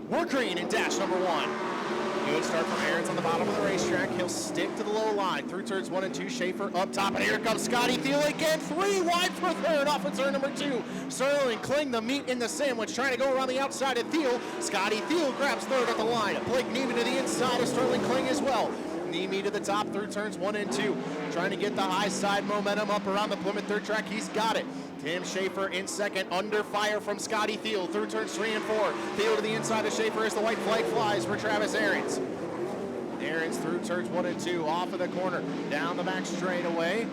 We're green in dash number 1. Good start from Aarons on the bottom of the racetrack. He'll stick to the low line. Through turns 1 and 2, Schaefer up top. And here comes Scotty Thiel again. 3 wide for third off of turn number 2. Sterling Kling, the meat in the sandwich, trying to go around the outside of Thiel. Scotty Thiel grabs third at the line. Blake Neiman to the inside of Sterling Kling as well. Neiman to the top through turns 1 and 2. Trying to get the high side momentum up around the Plymouth third track. He's got it. Tim Schaefer in second, under fire from Scotty Thiel through turns 3 and 4. Thiel to the inside of Schaefer as the white flag flies for Travis Aarons. Aarons through turns 1 and 2, off of the corner, down the back straightaway.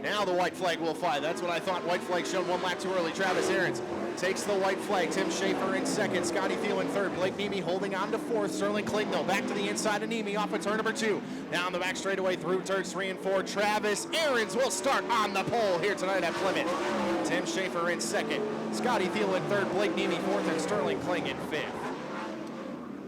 Now the white flag will fly. That's what I thought. White flag shown 1 lap too early. Travis Aarons takes the white flag. Tim Schaefer in second. Scotty Thiel in third. Blake Neiman holding on to fourth. Sterling Kling, though, back to the inside of Neiman off of turn number 2. Down the back straightaway through turns 3 and 4. Travis Aarons will start on the pole here tonight at Plymouth. Tim Schaefer in second. Scotty Thiel in third. Blake Neiman fourth. And Sterling Kling in fifth.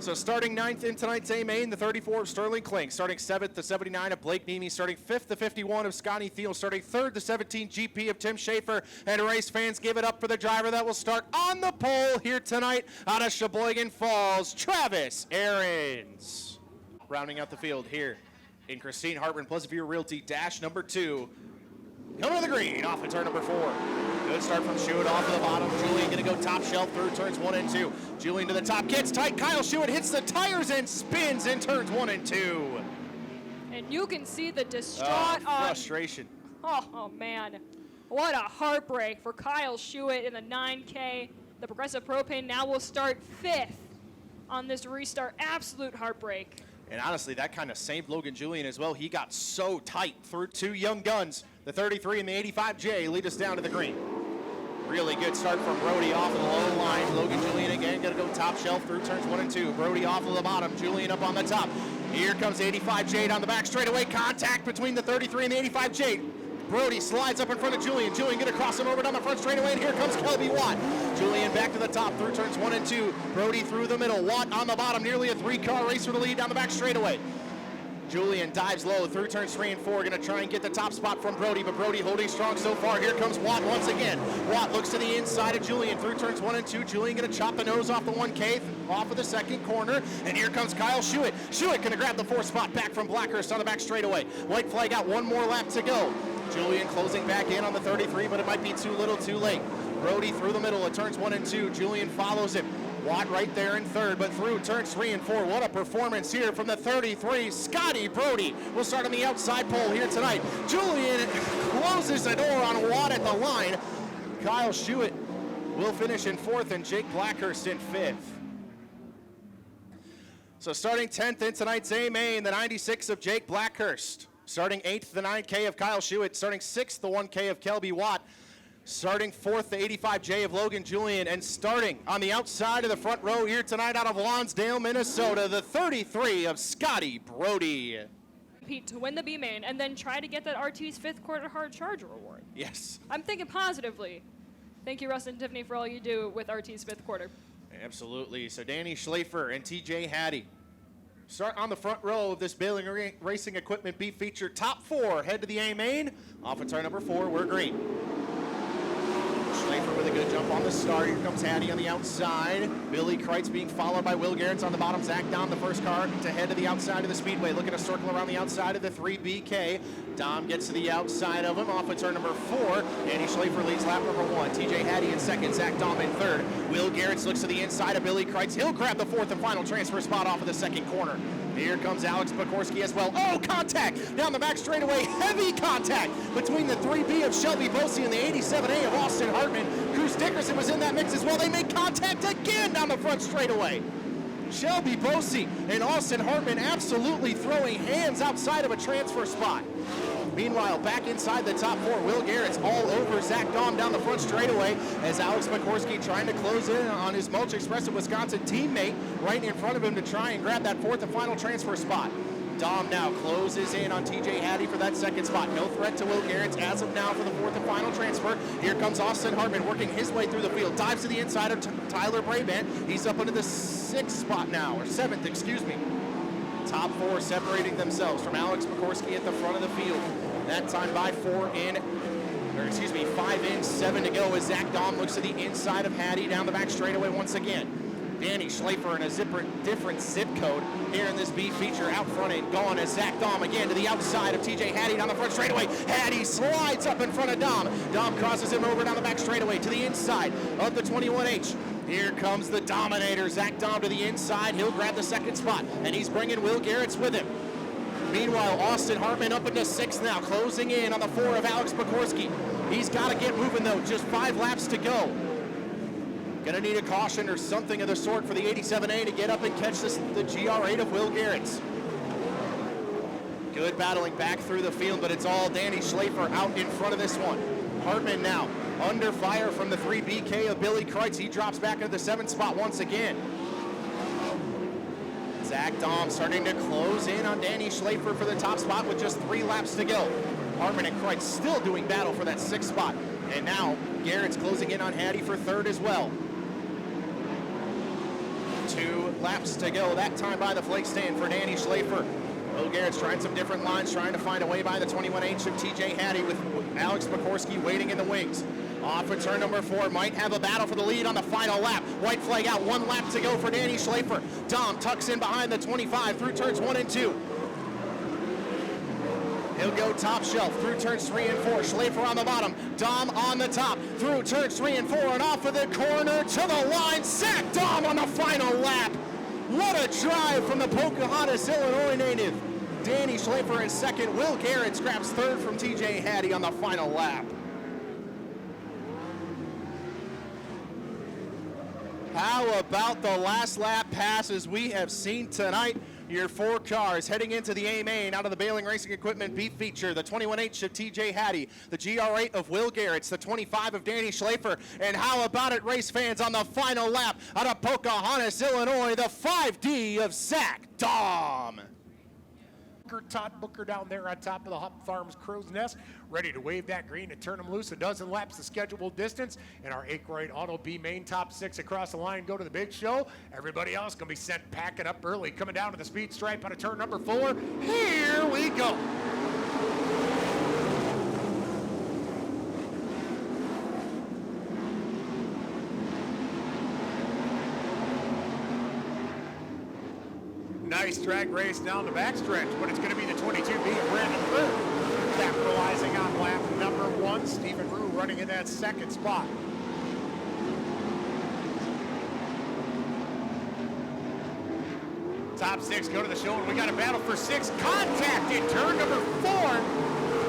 So starting 9th in tonight's A main, the 34 of Sterling Kling. Starting 7th, the 79 of Blake Neiman. Starting 5th, the 51 of Scotty Thiel. Starting 3rd, the 17 GP of Tim Schaefer. And race fans, give it up for the driver that will start on the pole here tonight out of Sheboygan Falls, Travis Aarons. Rounding out the field here in Christine Hartman, Pleasant View Realty, dash number 2. Coming to the green, off of turn number 4. Good start from Schuett off of the bottom. Julian gonna go top shelf through turns 1 and 2. Julian to the top, gets tight. Kyle Schuett hits the tires and spins in turns 1 and 2. And you can see the distraught frustration. Oh man, what a heartbreak for Kyle Schuett in the 9K. The Progressive Propane now will start 5th on this restart. Absolute heartbreak. And honestly, that kind of saved Logan Julian as well. He got so tight through 2 young guns. The 33 and the 85J lead us down to the green. Really good start from Brody off of the low line. Logan Julian again gonna go top shelf through turns 1 and 2. Brody off of the bottom, Julian up on the top. Here comes the 85J down the back straightaway. Contact between the 33 and the 85J. Brody slides up in front of Julian. Julian gonna cross him over down the front straightaway, and here comes Kelby Watt. Julian back to the top through turns 1 and 2. Brody through the middle. Watt on the bottom, nearly a 3-car race for the lead down the back straightaway. Julian dives low through turns 3 and 4. Gonna try and get the top spot from Brody, but Brody holding strong so far. Here comes Watt once again. Watt looks to the inside of Julian through turns 1 and 2. Julian gonna chop the nose off the 1K, off of the second corner. And here comes Kyle Schuett. Schuett gonna grab the 4th spot back from Blackhurst on the back straightaway. White flag out, 1 more lap to go. Julian closing back in on the 33, but it might be too little too late. Brody through the middle of turns 1 and 2. Julian follows him. Watt right there in third, but through turns 3 and 4. What a performance here from the 33. Scotty Brody will start on the outside pole here tonight. Julian closes the door on Watt at the line. Kyle Schuett will finish in 4th, and Jake Blackhurst in 5th. So starting 10th in tonight's A main, the 96 of Jake Blackhurst. Starting 8th, the 9K of Kyle Schuett. Starting 6th, the 1K of Kelby Watt. Starting 4th, the 85J of Logan Julian. And starting on the outside of the front row here tonight out of Lonsdale, Minnesota, the 33 of Scotty Brody. Compete to win the B main and then try to get that RT's 5th quarter hard charger reward. Yes. I'm thinking positively. Thank you, Russ and Tiffany, for all you do with RT's 5th quarter. Absolutely. So Danny Schlafer and TJ Hattie start on the front row of this Baling Racing Equipment B feature. Top 4 head to the A main. Off of turn number 4, we're green. Schleifer with a good jump on the start. Here comes Hattie on the outside. Billy Kreitz being followed by Will Garrett's on the bottom. Zach Dom, the first car to head to the outside of the speedway, looking to circle around the outside of the 3BK. Dom gets to the outside of him, off of turn number 4. Danny Schleifer leads lap number 1. TJ Hattie in second, Zach Dom in third. Will Garrett's looks to the inside of Billy Kreitz. He'll grab the 4th and final transfer spot off of the second corner. Here comes Alex Pokorski as well. Oh, contact down the back straightaway. Heavy contact between the 3B of Shelby Bosey and the 87A of Austin Hartman. Cruz Dickerson was in that mix as well. They make contact again down the front straightaway. Shelby Bosey and Austin Hartman absolutely throwing hands outside of a transfer spot. Meanwhile, back inside the top 4, Will Garrett's all over Zach Dom down the front straightaway as Alex Pokorski trying to close in on his Mulch Express of Wisconsin teammate right in front of him to try and grab that 4th and final transfer spot. Dom now closes in on TJ Hattie for that second spot. No threat to Will Garrett's as of now for the 4th and final transfer. Here comes Austin Hartman working his way through the field. Dives to the inside of Tyler Brabant. He's up into the 6th spot now, or 7th, excuse me. Top 4 separating themselves from Alex Pokorski at the front of the field. That time by 5 in, 7 to go as Zach Dom looks to the inside of Hattie down the back straightaway once again. Danny Schleifer in a different zip code here in this B feature, out front and gone as Zach Dom again to the outside of TJ Hattie down the front straightaway. Hattie slides up in front of Dom. Dom crosses him over down the back straightaway to the inside of the 21H. Here comes the Dominator, Zach Dom to the inside. He'll grab the 2nd spot, and he's bringing Will Garrett's with him. Meanwhile, Austin Hartman up into 6th now, closing in on the 4 of Alex Pokorski. He's got to get moving, though. Just 5 laps to go. Gonna need a caution or something of the sort for the 87A to get up and catch the GR8 of Will Garrett's. Good battling back through the field, but it's all Danny Schleifer out in front of this one. Hartman now under fire from the 3BK of Billy Kreitz. He drops back into the 7th spot once again. Zach Dom starting to close in on Danny Schleifer for the top spot with just 3 laps to go. Hartman and Kreitz still doing battle for that 6th spot. And now Garrett's closing in on Hattie for 3rd as well. 2 laps to go, that time by the flake stand for Danny Schleifer. Will Garrett's trying some different lines, trying to find a way by the 21H of TJ Hattie with Alex Pokorski waiting in the wings. Off of turn number 4, might have a battle for the lead on the final lap. White flag out, 1 lap to go for Danny Schleifer. Dom tucks in behind the 25 through turns 1 and 2. He'll go top shelf through turns 3 and 4. Schleifer on the bottom, Dom on the top through turns 3 and 4, and off of the corner to the line. Zach Dom on the final lap. What a drive from the Pocahontas, Illinois native. Danny Schleifer in 2nd. Will Garrett grabs 3rd from TJ Hattie on the final lap. How about the last lap passes we have seen tonight? Your 4 cars heading into the A main out of the Baling Racing Equipment B feature. The 21H of TJ Hattie, the GR8 of Will Garrett's, the 25 of Danny Schleifer, and how about it, race fans, on the final lap out of Pocahontas, Illinois, the 5D of Zach Dom. Todd Booker down there on top of the Hop Farms Crow's Nest, ready to wave that green and turn them loose. A dozen laps the scheduled distance, and our Aykroyd Auto B main top 6 across the line go to the big show. Everybody else gonna be sent packing up early, coming down to the speed stripe out of turn number 4. Here we go. Nice drag race down the backstretch, but it's going to be the 22B of Brandon Burke capitalizing on lap number 1. Stephen Rue running in that 2nd spot. Top 6 go to the show, and we got a battle for 6. Contact in turn number 4.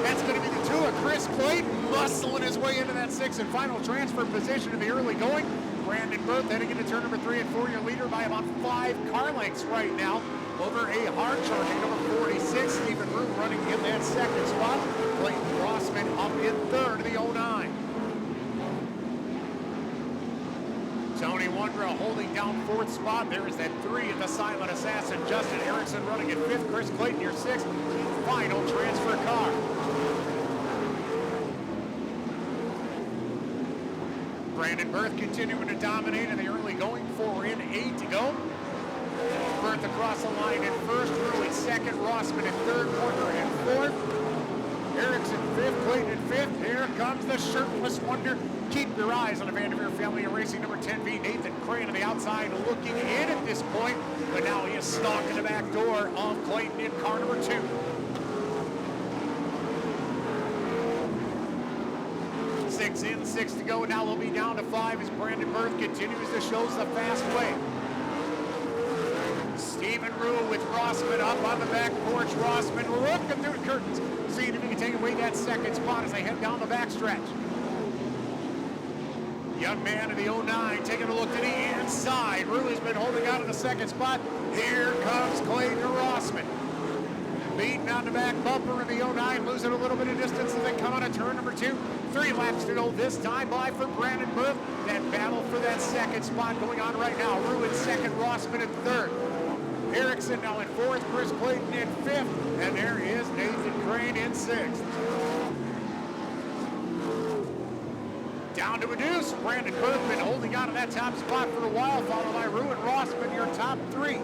That's going to be the 2 of Chris Clayton muscling his way into that 6th and final transfer position in the early going. Brandon Burke heading into turn number 3 and 4, your leader by about 5 car lengths right now. Over a hard charging number 46, Stephen Rue running in that 2nd spot. Clayton Rossman up in 3rd of the 09. Tony Wondra holding down 4th spot. There is that 3 of the silent assassin, Justin Erickson running in 5th. Chris Clayton, your 6th. Final transfer car. Brandon Burke continuing to dominate in the early going, 4 in, 8 to go. Burke across the line in 1st, Rue in 2nd, Rossman in 3rd, Porter in 4th. Erickson 5th, Clayton in fifth. Here comes the shirtless wonder. Keep your eyes on the Vanderveer family of racing. Number 10B, Nathan Crane on the outside looking in at this point. But now he is stalking the back door of Clayton in car number 2. 6 in, 6 to go. Now they'll be down to 5 as Brandon Berth continues to show us the fast way. Stephen Rue with Rossman up on the back porch. Rossman looking through the curtains, seeing if he can take away that second spot as they head down the backstretch. Young man of the 09 taking a look to the inside. Rue has been holding out in the second spot. Here comes Clayton Rossman. Beating on the back bumper of the 09, losing a little bit of distance as they come on a turn number 2. 3 laps to go this time by for Brandon Berth. That battle for that second spot going on right now. Rue in second, Rossman in third. Erickson now in fourth, Chris Clayton in fifth, and there is Nathan Crane in sixth. Down to a deuce. Brandon Berth been holding on to that top spot for a while, followed by Rue and Rossman, your top 3.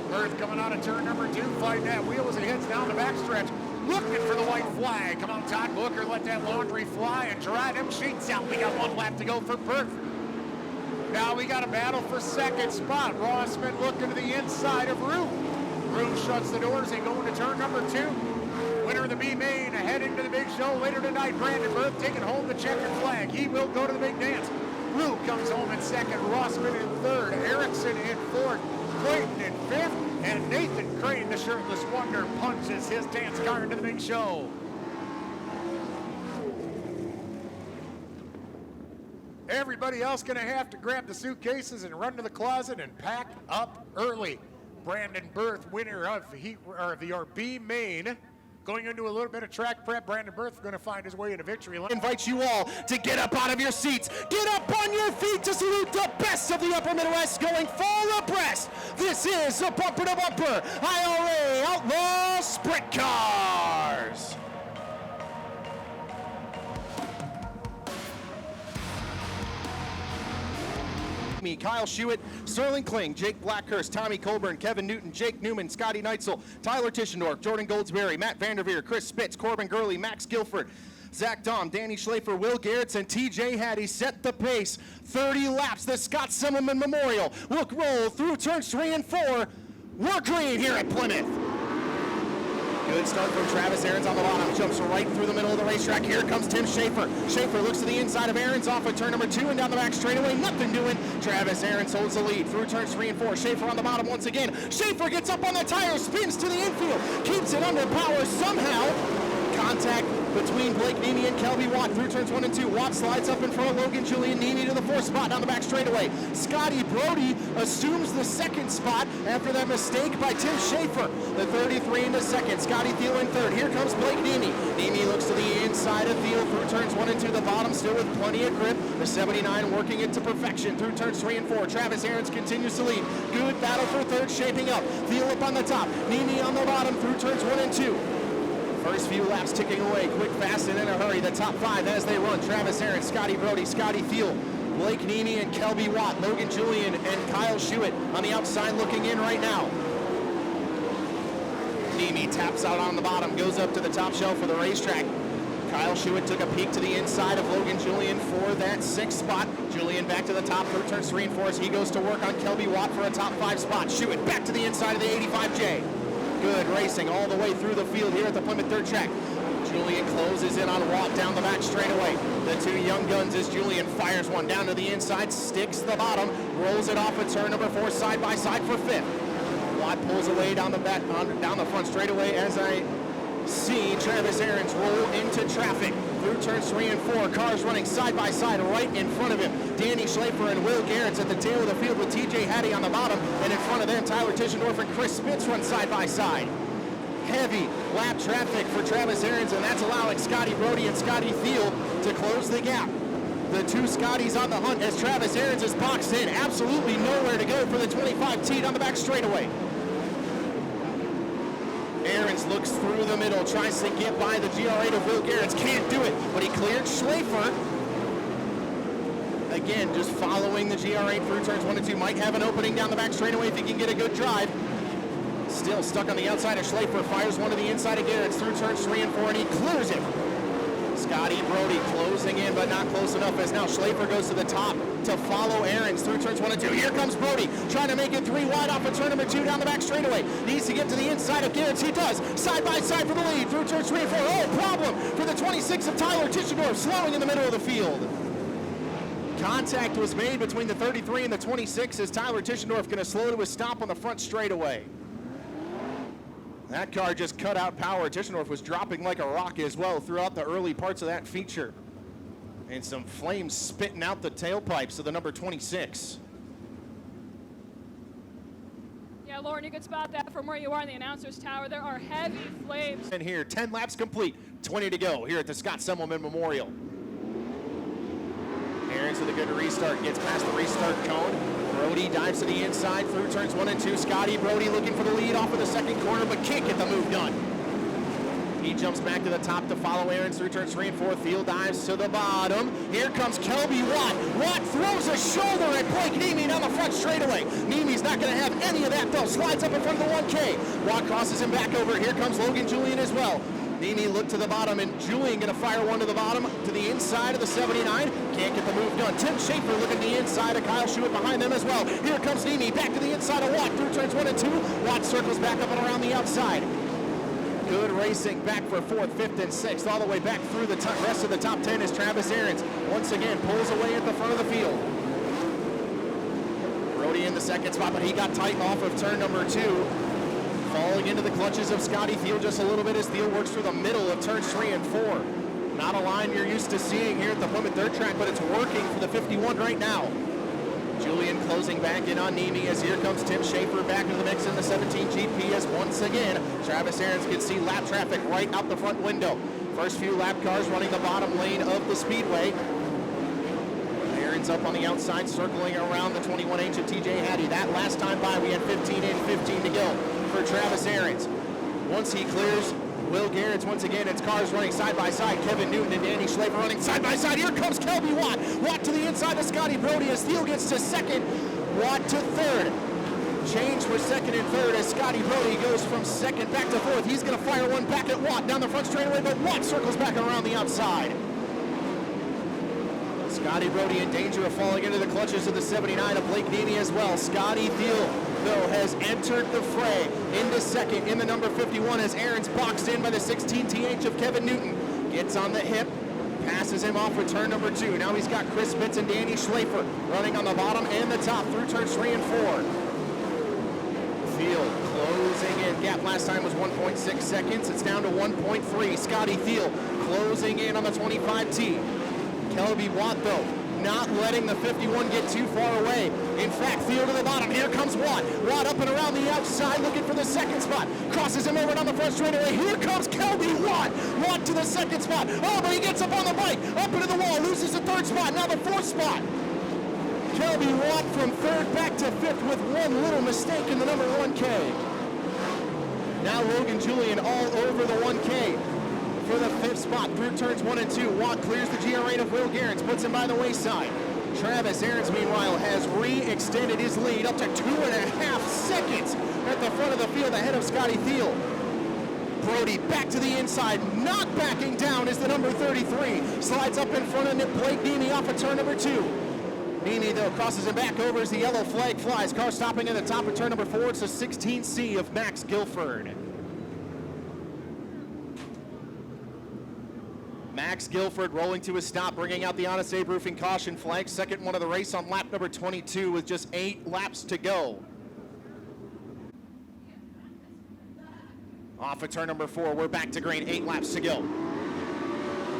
Berth coming out of turn number 2, fighting that wheel as he heads down the backstretch, looking for the white flag. Come on, Todd Booker, let that laundry fly and dry them sheets out. We got 1 lap to go for Berth. Now we got a battle for second spot. Rossman looking to the inside of Rue. Rue shuts the doors and going to turn number 2. Winner of the B-Main heading to the big show later tonight. Brandon Berth taking home the checkered flag. He will go to the big dance. Rue comes home in second. Rossman in third. Erickson in fourth. Clayton in fifth. And Nathan Crane, the shirtless wonder, punches his dance car into the big show. Everybody else gonna have to grab the suitcases and run to the closet and pack up early. Brandon Berth, winner of the B-Main. Going into a little bit of track prep, Brandon Berth going to find his way into victory. Invite you all to get up out of your seats. Get up on your feet to salute the best of the Upper Midwest going full abreast. This is a bumper to bumper IRA Outlaw Sprint Cars. Me, Kyle Shewitt, Sterling Kling, Jake Blackhurst, Tommy Colburn, Kevin Newton, Jake Newman, Scotty Neitzel, Tyler Tischendorf, Jordan Goldsberry, Matt Vanderveer, Chris Spitz, Corbin Gurley, Max Guilford, Zach Dahm, Danny Schlafer, Will Garretts, and TJ Hattie set the pace. 30 laps, the Scott Simmelman Memorial will roll through turns 3 and 4. We're green here at Plymouth. Good start from Travis Aarons on the bottom. Jumps right through the middle of the racetrack. Here comes Tim Schaefer. Schaefer looks to the inside of Aarons off of turn number 2 and down the back straightaway. Nothing doing. Travis Aarons holds the lead through turns 3 and 4. Schaefer on the bottom once again. Schaefer gets up on the tire, spins to the infield, keeps it under power somehow. Contact between Blake Nemi and Kelby Watt through turns 1 and 2. Watt slides up in front of Logan Julian. Nemi to the 4th spot down the back straightaway. Scotty Brody assumes the 2nd spot after that mistake by Tim Schaefer. The 33 into 2nd. Scotty Thiel in 3rd. Here comes Blake Nemi. Nemi looks to the inside of Thiel through turns 1 and 2. The bottom still with plenty of grip. The 79 working it to perfection through turns 3 and 4. Travis Aarons continues to lead. Good battle for 3rd shaping up. Thiel up on the top. Nemi on the bottom through turns 1 and 2. First few laps ticking away, quick, fast, and in a hurry. The top 5 as they run. Travis Aarons, Scotty Brody, Scotty Thiel, Blake Nemi, and Kelby Watt. Logan Julian and Kyle Shewitt on the outside looking in right now. Nemi taps out on the bottom, goes up to the top shelf for the racetrack. Kyle Shewitt took a peek to the inside of Logan Julian for that 6th spot. Julian back to the top through turns 3 and 4 as he goes to work on Kelby Watt for a top 5 spot. Shewitt back to the inside of the 85J. Good racing all the way through the field here at the Plymouth Dirt Track. Julian closes in on Watt down the back straightaway. The 2 young guns as Julian fires one down to the inside, sticks the bottom, rolls it off at turn number 4 side by side for 5th. Watt pulls away down the back, down the front straightaway as I see Travis Aarons roll into traffic through turns 3 and 4. Cars running side by side right in front of him. Danny Schlafer and Will Garretts at the tail of the field with TJ Hattie on the bottom, and in front of them Tyler Tischendorf and Chris Spitz run side by side. Heavy lap traffic for Travis Aarons, and that's allowing Scotty Brody and Scotty Thiel to close the gap. The 2 Scotties on the hunt as Travis Aarons is boxed in. Absolutely nowhere to go for the 25T on the back straightaway. Aarons looks through the middle, tries to get by the GR8 of Will Garretts, can't do it, but he cleared Schlafer. Again, just following the GR8 through turns 1 and 2, might have an opening down the back straightaway if he can get a good drive. Still stuck on the outside of Schlafer, fires one to the inside of Garretts through turns 3 and 4, and he clears it. Scotty Brody closing in, but not close enough, as now Schlafer goes to the top to follow Ahrens through turns 1 and 2. Here comes Brody, trying to make it 3 wide off of turn number 2 down the back straightaway. Needs to get to the inside of Garrett's. He does. Side by side for the lead through turns 3 and 4. Oh, problem for the 26 of Tyler Tischendorf, slowing in the middle of the field. Contact was made between the 33 and the 26 as Tyler Tischendorf going to slow to a stop on the front straightaway. That car just cut out power. Tischendorf was dropping like a rock as well throughout the early parts of that feature. And some flames spitting out the tailpipes of the number 26. Yeah, Lauren, you could spot that from where you are in the announcer's tower. There are heavy flames. And here, 10 laps complete, 20 to go here at the Scott Semmelman Memorial. Ahrens with a good restart, gets past the restart cone. Brody dives to the inside through turns 1 and 2. Scotty Brody looking for the lead off of the second corner, but can't get the move done. He jumps back to the top to follow Ahrens through turns 3 and 4. Thiel dives to the bottom. Here comes Kelby Watt. Watt throws a shoulder at Blake Niemi down the front straightaway. Niemi's not going to have any of that though. Slides up in front of the 1K. Watt crosses him back over. Here comes Logan Julian as well. Niemi looked to the bottom, and Julian going to fire one to the bottom, to the inside of the 79. Can't get the move done. Tim Schaefer looking to the inside of Kyle Schuett behind them as well. Here comes Niemi back to the inside of Watt through turns 1 and 2. Watt circles back up and around the outside. Good racing back for 4th, 5th, and 6th, all the way back through the rest of the top 10 as Travis Ahrens once again pulls away at the front of the field. Brody in the second spot, but he got tight off of turn number 2. Falling into the clutches of Scotty Thiel just a little bit as Thiel works through the middle of turns 3 and 4. Not a line you're used to seeing here at the Plymouth Dirt Track, but it's working for the 51 right now. Julian closing back in on Niemi as here comes Tim Schaefer back into the mix in the 17 GP as once again Travis Ahrens can see lap traffic right out the front window. First few lap cars running the bottom lane of the speedway. Ahrens up on the outside circling around the 21H of TJ Hattie. That last time by we had 15 in, 15 to go for Travis Ahrens. Once he clears Will Garrett's once again, it's cars running side by side. Kevin Newton and Danny Schlafer running side by side. Here comes Kelby Watt. Watt to the inside of Scotty Brody as Thiel gets to second. Watt to third. Change for second and third as Scotty Brody goes from second back to fourth. He's going to fire one back at Watt down the front straightaway, but Watt circles back around the outside. Scotty Brody in danger of falling into the clutches of the 79 of Blake Niemi as well. Scotty Thiel, though, has entered the fray into second in the number 51 as Ahrens boxed in by the 16TH of Kevin Newton. Gets on the hip, passes him off with turn number 2. Now he's got Chris Spitz and Danny Schlafer running on the bottom and the top through turns 3 and 4. Thiel closing in. Gap last time was 1.6 seconds. It's down to 1.3. Scotty Thiel closing in on the 25T. Kelby Watt, though, not letting the 51 get too far away. In fact, Thiel to the bottom. Here comes Watt. Watt up and around the outside looking for the second spot. Crosses him over down the front straightaway. Here comes Kelby Watt. Watt to the second spot. Oh, but he gets up on the bike. Up into the wall. Loses the third spot. Now the fourth spot. Kelby Watt from third back to fifth with one little mistake in the number 1K. Now Logan Julian all over the 1K. For the fifth spot through turns 1 and 2. Watt clears the GR8 of Will Garrett's, puts him by the wayside. Travis Ahrens, meanwhile, has re-extended his lead up to 2.5 seconds at the front of the field ahead of Scotty Thiel. Brody back to the inside, not backing down is the number 33. Slides up in front of Blake Niemi off of turn number 2. Niemi, though, crosses him back over as the yellow flag flies. Car stopping at the top of turn number 4. It's the 16C of Max Guilford. Max Guilford rolling to a stop, bringing out the Honest Abe Roofing caution flag. Second one of the race on lap number 22 with just 8 laps to go. Off of turn number 4, we're back to green, 8 laps to go.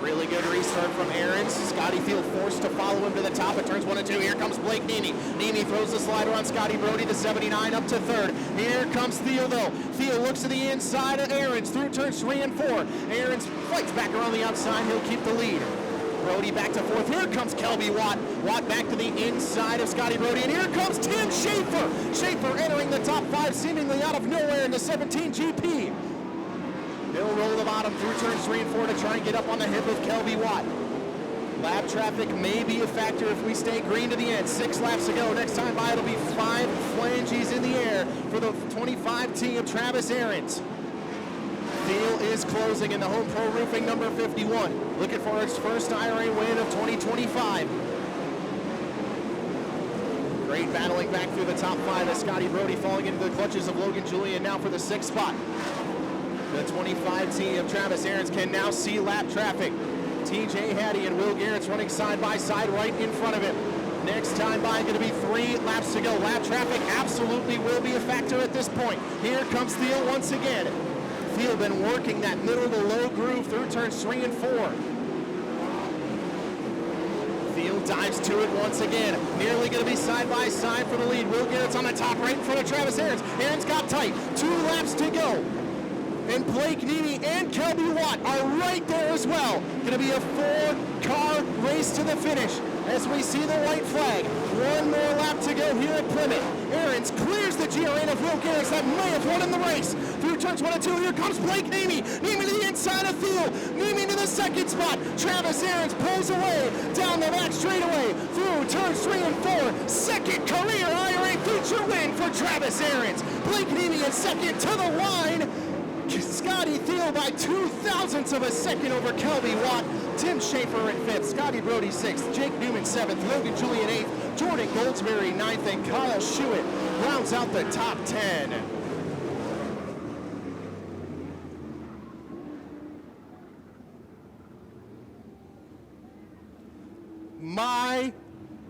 Really good restart from Ahrens. Scotty Thiel forced to follow him to the top at turns 1 and 2. Here comes Blake Niemi. Niemi throws the slider on Scotty Brody, the 79 up to third. Here comes Thiel, though. Thiel looks to the inside of Ahrens through turns 3 and 4. Ahrens fights back around the outside. He'll keep the lead. Brody back to fourth. Here comes Kelby Watt. Watt back to the inside of Scotty Brody. And here comes Tim Schaefer. Schaefer entering the top 5 seemingly out of nowhere in the 17 GP. He'll roll the bottom through turns 3 and 4 to try and get up on the hip of Kelby Watt. Lap traffic may be a factor if we stay green to the end. 6 laps to go. Next time by, it'll be 5 flanges in the air for the 25T of Travis Ahrens. Thiel is closing in the Home Pro Roofing number 51, looking for its first IRA win of 2025. Great battling back through the top 5 as Scotty Brody falling into the clutches of Logan Julian now for the 6th spot. The 25 team of Travis Aarons can now see lap traffic. TJ Hattie and Will Garrett's running side by side right in front of him. Next time by, going to be 3 laps to go. Lap traffic absolutely will be a factor at this point. Here comes Thiel once again. Thiel been working that middle to low groove through turns 3 and 4. Thiel dives to it once again. Nearly going to be side by side for the lead. Will Garrett's on the top right in front of Travis Aarons. Aarons got tight. 2 laps to go. And Blake Needy and Kelby Watt are right there as well. Going to be a 4-car race to the finish as we see the white flag. 1 more lap to go here at Plymouth. Aarons clears the GRN of Will Garrett's that may have won in the race. Through turns 1 and 2, here comes Blake Needy. Needy to the inside of Thiel. Needy to the 2nd spot. Travis Aarons pulls away down the back straightaway through turns 3 and 4. 2nd career IRA feature win for Travis Aarons. Blake Needy in 2nd to the line. Scotty Thiel by 0.02 of a second over Kelby Watt. Tim Schaefer at 5th, Scotty Brody 6th, Jake Newman 7th, Logan Julian 8th, Jordan Goldsberry 9th, and Kyle Schuett rounds out the top 10. My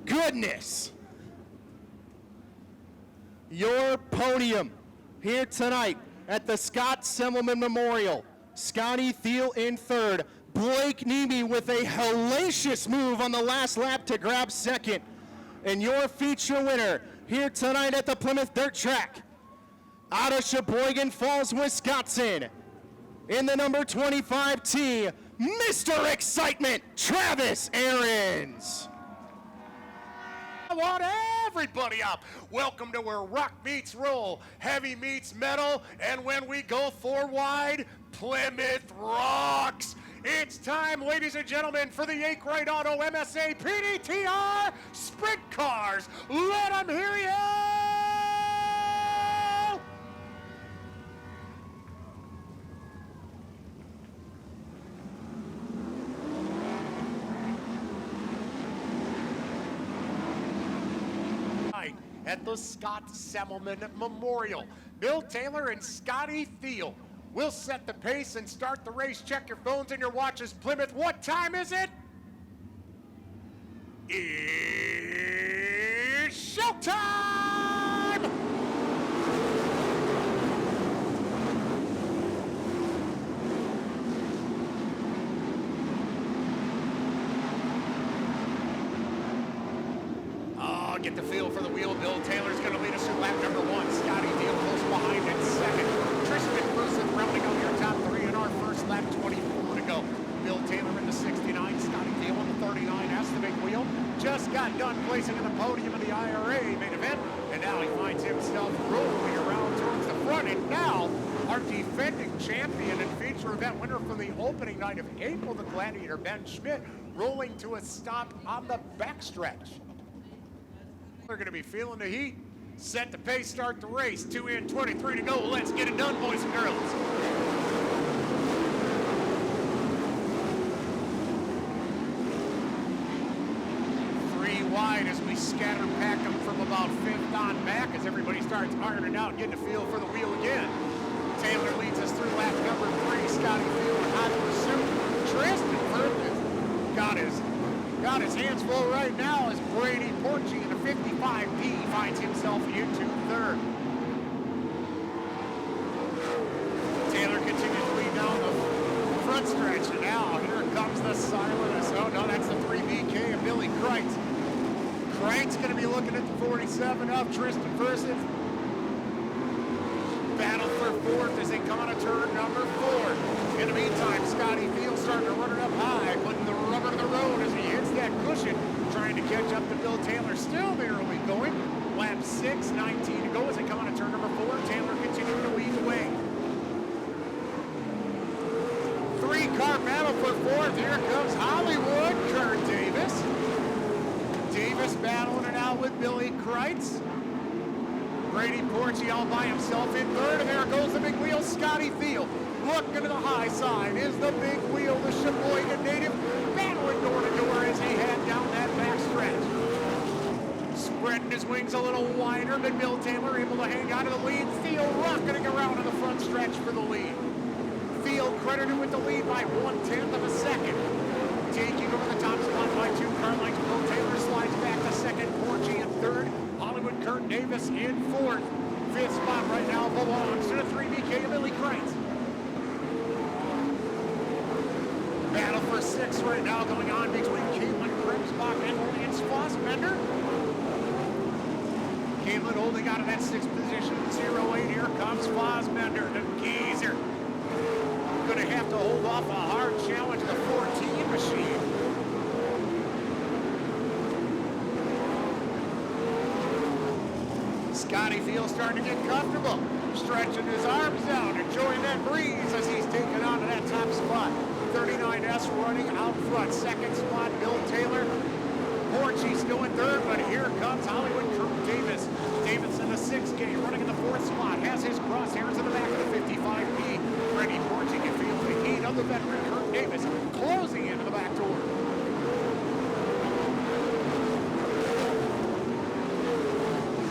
goodness. Your podium here tonight at the Scott Semmelman Memorial. Scotty Thiel in 3rd. Blake Neeby with a hellacious move on the last lap to grab 2nd. And your feature winner here tonight at the Plymouth Dirt Track, out of Sheboygan Falls, Wisconsin, in the number 25 team, Mr. Excitement, Travis Aarons. I want everybody up. Welcome to where rock meets roll, heavy meets metal, and when we go 4 wide, Plymouth rocks. It's time, ladies and gentlemen, for the Akrite Auto MSA PDTR Sprint Cars. Let them hear you! At the Scott Semmelman Memorial, Bill Taylor and Scotty Thiel will set the pace and start the race. Check your phones and your watches. Plymouth, what time is it? It's showtime! Get the feel for the wheel. Bill Taylor's going to lead us through lap number 1. Scotty Thiel close behind in 2nd. Tristan Bruce rounding out your top 3 in our first lap, 24 to go. Bill Taylor in the 69, Scotty Thiel in the 39. That's the big wheel. Just got done placing in the podium of the IRA main event, and now he finds himself rolling around towards the front. And now our defending champion and feature event winner from the opening night of April, the Gladiator, Ben Schmidt, rolling to a stop on the backstretch. They're going to be feeling the heat. Set the pace, start the race. 2 in, 23 to go. Let's get it done, boys and girls. Three wide as we scatter pack them from about 5th on back as everybody starts ironing out, getting a feel for the wheel again. Taylor leads us through lap number 3. Scotty Thiel in hot pursuit. Tristan Furthman got his hands full right now as Brady Porchy in a 55D finds himself into 3rd. Taylor continues to lead down the front stretch, and now here comes the silence. Oh no, that's the 3BK of Billy Kreitz. Kreitz going to be looking at the 47 of Tristan Persons. Battle for 4th as they come on a turn number 4. In the meantime, Scotty Thiel starting to run it up high, putting the rubber to the road as he hits that cushion, trying to catch up to Bill Taylor. Still narrowly going. Lap 6, 19 to go as they come on a turn number 4. Taylor continuing to lead the way. 3-car battle for 4th. Here comes Hollywood. Kurt Davis. Davis battling it out with Billy Kreitz. Brady Porchy all by himself in 3rd, and there goes the big wheel, Scotty Thiel. Looking to the high side is the big wheel, the Sheboygan native, battling door to door as he head down that back stretch. Spreading his wings a little wider than Bill Taylor, able to hang on to the lead. Theo rocketing around in the front stretch for the lead. Theo credited with the lead by 1/10 of a second. Taking over the top spot by 2 car lengths. Bill Taylor slides back to second, Porgy in third. Hollywood Kurt Davis in fourth. Fifth spot right now belongs to the 3BK of Billy Kreitz. Battle for sixth right now going on between Caitlin Krebsbach and Lance Fossbender. Caitlin holding out of that sixth position, 0-8. Here comes Fossbender, the geezer. Gonna have to hold off a hard challenge of the 14 machine. Scotty Field starting to get comfortable, stretching his arms out, enjoying that breeze as he's taking on to that top spot. 39S running out front. Second spot, Bill Taylor. Porgy still in third, but here comes Hollywood Kurt Davis. Davis in the 6K, running in the fourth spot, has his crosshairs in the back of the 55P. Freddie Porgy can feel the heat of the veteran Kurt Davis closing into the back door.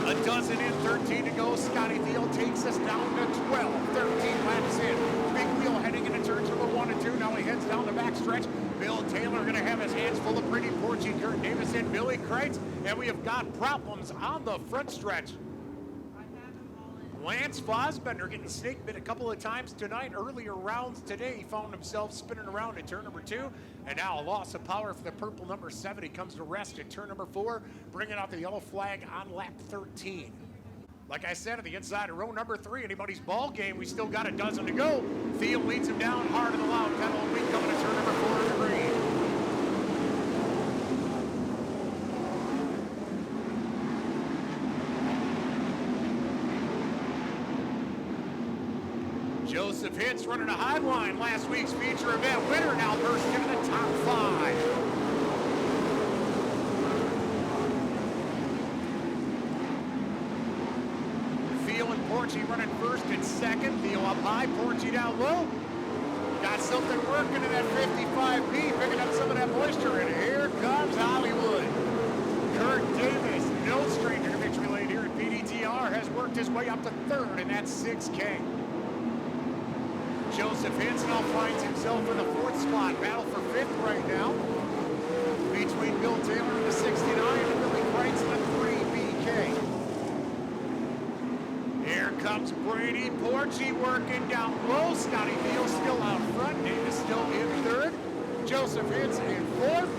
A dozen in, 13 to go. Scotty Field takes us down to 12, 13 laps in. Big wheel heading into turns number 1 and 2. Now he heads down the back stretch. Bill Taylor going to have his hands full of Pretty Porgy, Kurt Davis, and Billy Kreitz. And we have got problems on the front stretch. Lance Fossbender getting snake bit a couple of times tonight. Earlier rounds today, he found himself spinning around at turn number 2. And now a loss of power for the purple number 7. He comes to rest at turn number 4, bringing out the yellow flag on lap 13. Like I said, at the inside of row number 3, anybody's ball game, we still got a dozen to go. Theo leads him down hard in the loud pedal, and we coming to turn number 4 in the green. Joseph Hitz running a high line, last week's feature event winner, now burst into the top 5. Theo and Porgy running first and second. Theo up high, Porgy down low. Got something working in that 55P, picking up some of that moisture, and here comes Hollywood. Kurt Davis, no stranger to victory lane here at PDTR, has worked his way up to third in that 6K. Joseph Hitz now finds himself in the fourth spot. Battle for fifth right now between Bill Taylor in the 69 and Billy Kreitz in the 3BK. Here comes Brady Porgy working down low. Scotty Field still out front. Davis still in third. Joseph Hitz in fourth.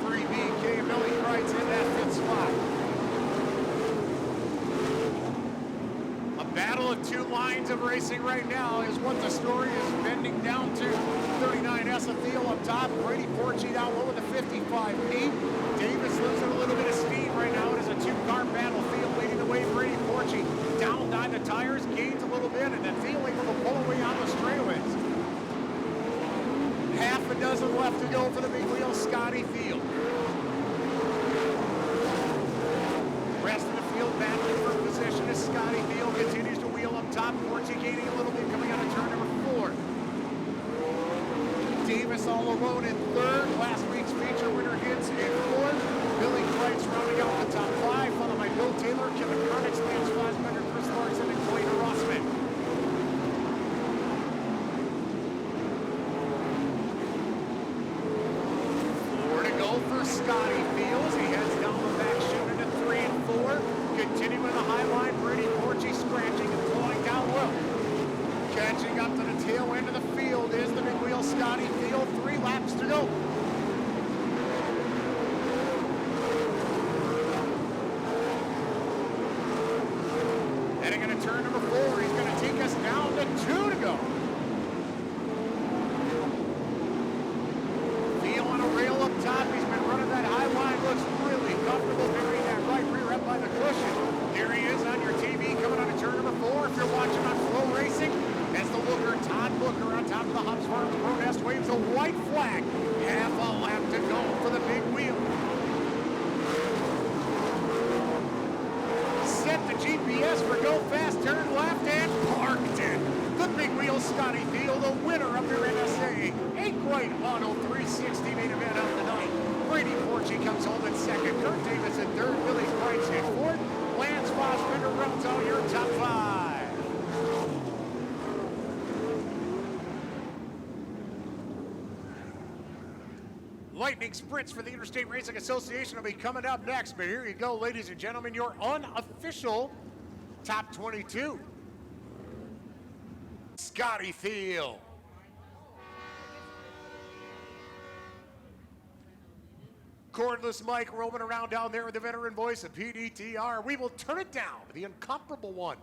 3BK and Billy Kreitz in that fifth spot. Battle of two lines of racing right now is what the story is bending down to. 39S of Theo up top, Brady Porgy down low with the 55P. Davis losing a little bit of speed right now. It is a two-car battle. Theo leading the way, Brady Porgy down by the tires, gains a little bit, and then Theo able to pull away on the straightaways. Half a dozen left to go for the big wheel, Scotty Field. Rest of the field battling for position as Scotty Field continues to wheel up top. Porgy gaining a little bit coming out of turn number 4. Davis all alone in third. Last week's feature winner Hitz in fourth. Billy Kreitz rounding out the top 5, followed by Bill Taylor, Kevin Carnix, Lance Fossbender, Chris Larson, and Clayton Rossman. 4 to go for Scotty Fields. He heads down the back chute into 3 and 4. Continuing the high line, Brady Porgy scratching and flowing down low. Catching up to the tail end of the field is the big wheel Scotty Field. 3 laps to go. Heading into turn number 4, he's going to take us down to 2 to go. Theo on a rail up top. He's been running that high line. Looks really comfortable burying that right rear up by the cushion. Here he is on your TV coming on to turn number 4. If you're watching on Flow Racing, as the looker, Todd Booker, on top of the Hobbs Farms Pro Nest waves a white flag. Half a lap to go for the big wheel. Set the GPS for go fast, turn left, and parked it. The big wheel, Scotty Thiel, the winner of your NSA. 8-Right Auto 360 main event of the night. Brady Porci comes home in second. Kurt Davis in third. Billy Price in fourth. Lance Foster rounds out your top 5. Lightning Sprints for the Interstate Racing Association will be coming up next. But here you go, ladies and gentlemen, your unofficial top 22. Scotty Thiel. Cordless Mike roaming around down there with the veteran voice of PDTR. We will turn it down to the incomparable one,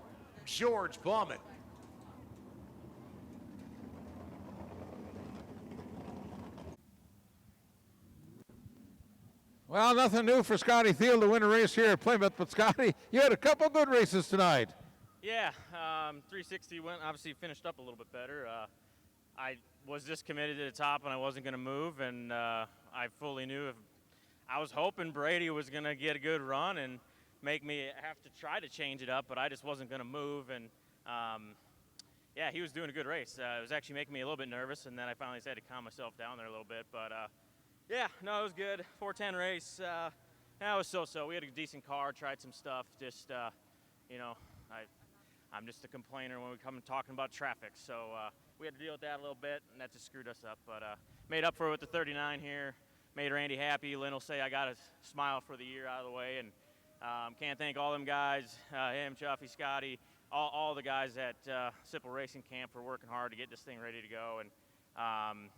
George Bauman. Well, nothing new for Scotty Thiel to win a race here at Plymouth, but Scotty, you had a couple good races tonight. Yeah, 360 obviously finished up a little bit better. I was just committed to the top and I wasn't going to move, and I fully knew I was hoping Brady was going to get a good run and make me have to try to change it up, but I just wasn't going to move. And yeah, he was doing a good race. It was actually making me a little bit nervous, and then I finally just had to calm myself down there a little bit. But yeah, no, it was good. 410 race. Yeah, it was so-so. We had a decent car, tried some stuff. Just, you know, I'm just a complainer when we come and talking about traffic. So we had to deal with that a little bit, and that just screwed us up. But made up for it with the 39 here. Made Randy happy. Lynn will say I got a smile for the year out of the way. And can't thank all them guys, him, Chuffy, Scotty, all the guys at Sipple Racing Camp for working hard to get this thing ready to go. And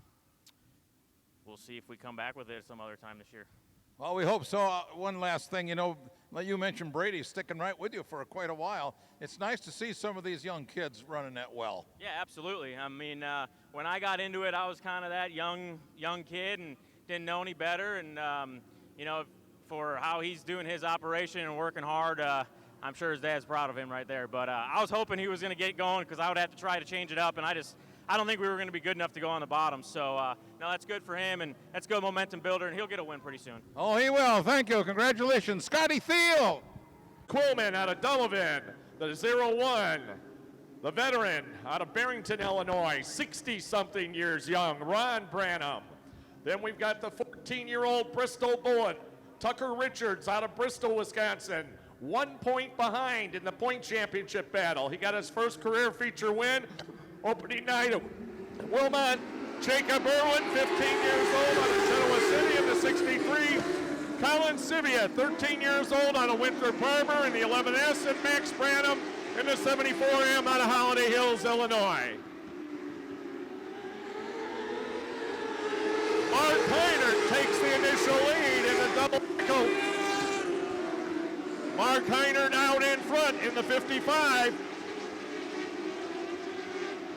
we'll see if we come back with it some other time this year. Well, we hope so. One last thing, you know, like you mentioned, Brady sticking right with you for quite a while. It's nice to see some of these young kids running that well. Yeah, absolutely. I mean, when I got into it, I was kind of that young kid and didn't know any better. And, you know, for how he's doing his operation and working hard, I'm sure his dad's proud of him right there. But I was hoping he was going to get going because I would have to try to change it up, and I don't think we were going to be good enough to go on the bottom. So, no, that's good for him, and that's good momentum builder, and he'll get a win pretty soon. Oh, he will. Thank you. Congratulations, Scotty Thiel. Quillman out of Delavan, the 01. The veteran out of Barrington, Illinois, 60-something years young, Ron Branham. Then we've got the 14-year-old Bristol Bullet, Tucker Richards out of Bristol, Wisconsin. 1 point behind in the point championship battle. He got his first career feature win opening night at Wilmot. Jacob Irwin, 15 years old out of Genoa City in the 63. Colin Sivia, 13 years old out of Winthrop Harbor in the 11S. And Max Branham in the 74M out of Holiday Hills, Illinois. Mark Heiner takes the initial lead in the double nickel. Mark Heiner out in front in the 55.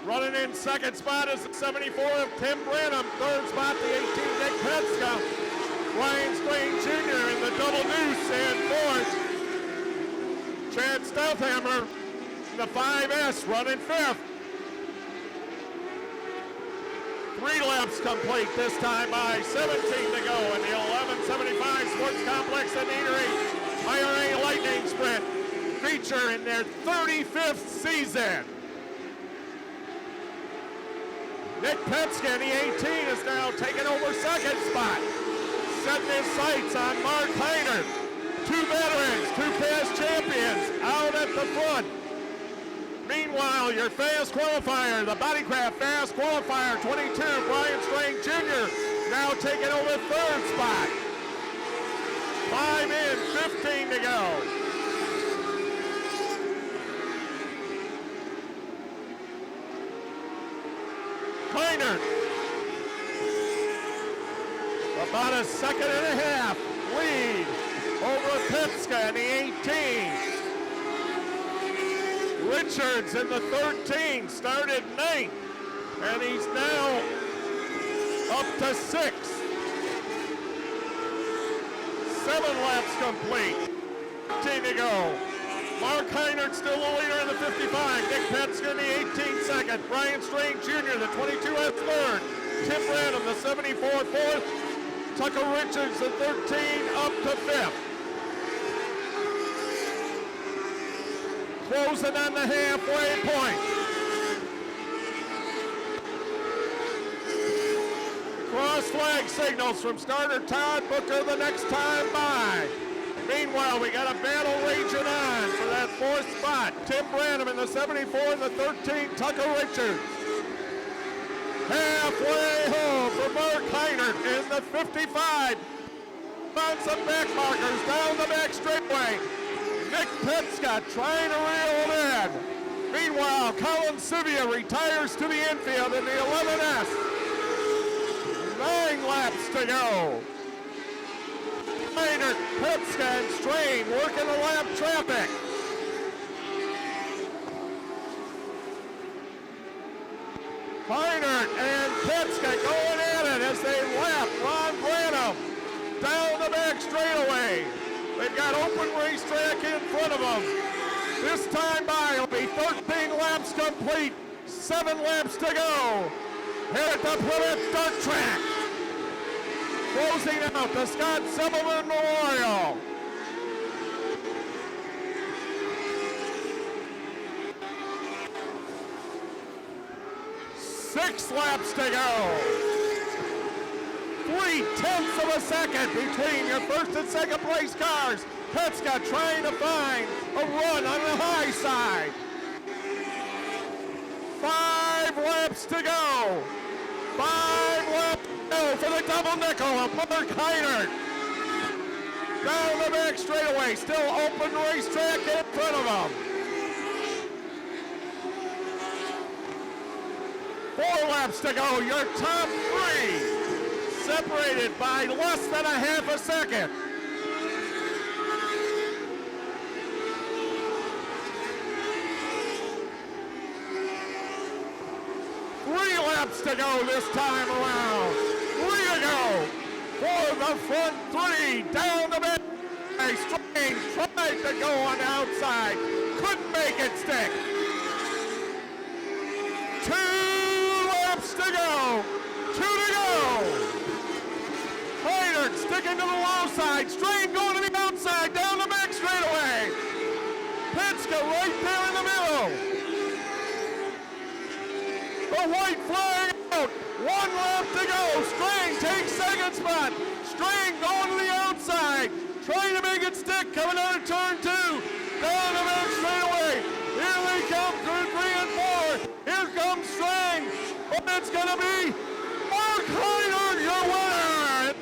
Running in second spot is the 74 of Tim Branham. Third spot, the 18, Nick Petska. Ryan Strain Jr. in the double deuce. And fourth, Chad Stouthammer in the 5S running fifth. 3 laps complete this time by 17 to go in the 1175 Sports Complex and Eatery IRA Lightning Sprint feature in their 35th season. Nick Petska in the 18 is now taking over second spot. Setting his sights on Mark Heiner. 2 veterans, 2 past champions out at the front. Meanwhile, your fast qualifier, the Bodycraft fast qualifier, 22, Brian Strain Jr., now taking over third spot. 5 in, 15 to go. Heiner, about a second and a half lead over Petska in the 18. Richards in the 13 started 9th, and he's now up to 6th. 7 laps complete. 15 to go. Mark Heiner still the leader in the 55. Nick Petska in the 18 second. Brian Strain Jr. the 22S third. Tim Branham the 74 fourth. Tucker Richards the 13 up to 5th. Closing on the halfway point. Cross flag signals from starter Todd Booker the next time by. Meanwhile, we got a battle raging on for that fourth spot. Tim Branham in the 74 and the 13, Tucker Richards. Halfway home for Mark Heinert in the 55. On some back markers down the back straightaway. Nick Pitska trying to reel it in. Meanwhile, Colin Sivia retires to the infield in the 11S. 9 laps to go. Heinert, Pitska, and Strain working the lap traffic. Heinert and Pitska going at it as they lap Ron Branham down the back straightaway. They've got open racetrack in front of them. This time by will be 13 laps complete, 7 laps to go. Here at the Plymouth Dirt Track. Closing out the Scott Semmelman Memorial. Six laps to go. 0.3 of a second between your first and second place cars. Petska trying to find a run on the high side. 5 laps to go. 5 laps to go for the double nickel of Mark Heinert. Down the back straightaway, still open racetrack in front of them. 4 laps to go, your top 3. Separated by less than a half a second. Three laps to go this time around. 3 to go for the front 3. Down the back. Strain tried to go on the outside. Couldn't make it stick. 2 laps to go. 2 to go. Heinert sticking to the low side. Strain going to the outside. Down the back straightaway. Pitska right there in the middle. The white flag out. 1 lap to go. Strain takes second spot. Strain going to the outside. Trying to make it stick. Coming out of turn 2. Down the back straightaway. Here they come through 3 and 4. Here comes Strain. But it's going to be Mark Heinert, your winner.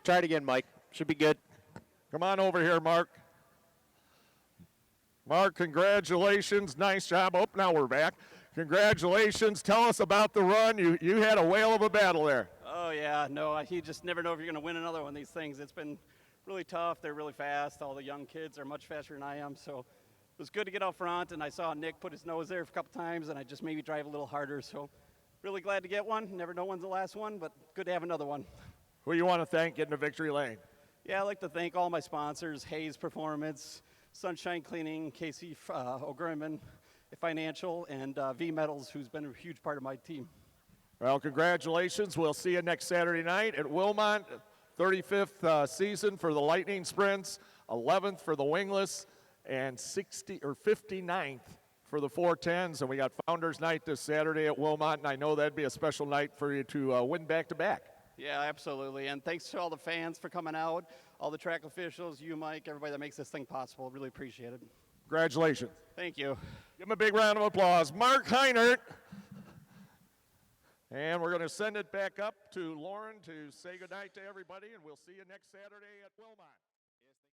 Try it again, Mike. Should be good. Come on over here, Mark. Mark, congratulations. Nice job. Oh, now we're back. Congratulations. Tell us about the run. You had a whale of a battle there. Oh, yeah. No, you just never know if you're going to win another one of these things. It's been really tough. They're really fast. All the young kids are much faster than I am. So it was good to get out front, and I saw Nick put his nose there a couple times, and I just maybe drive a little harder. So really glad to get one. Never know when's the last one, but good to have another one. Who you want to thank getting to victory lane? Yeah, I'd like to thank all my sponsors, Hayes Performance, Sunshine Cleaning, Casey O'Gurman Financial, and V Metals, who's been a huge part of my team. Well, congratulations. We'll see you next Saturday night at Wilmot. 35th season for the Lightning Sprints, 11th for the Wingless, and 59th for the 410s. And we got Founders Night this Saturday at Wilmot, and I know that'd be a special night for you to win back-to-back. Yeah, absolutely. And thanks to all the fans for coming out, all the track officials, you, Mike, everybody that makes this thing possible. Really appreciate it. Congratulations. Thank you. Give him a big round of applause. Mark Heinert. And we're going to send it back up to Lauren to say goodnight to everybody, and we'll see you next Saturday at Wilmot.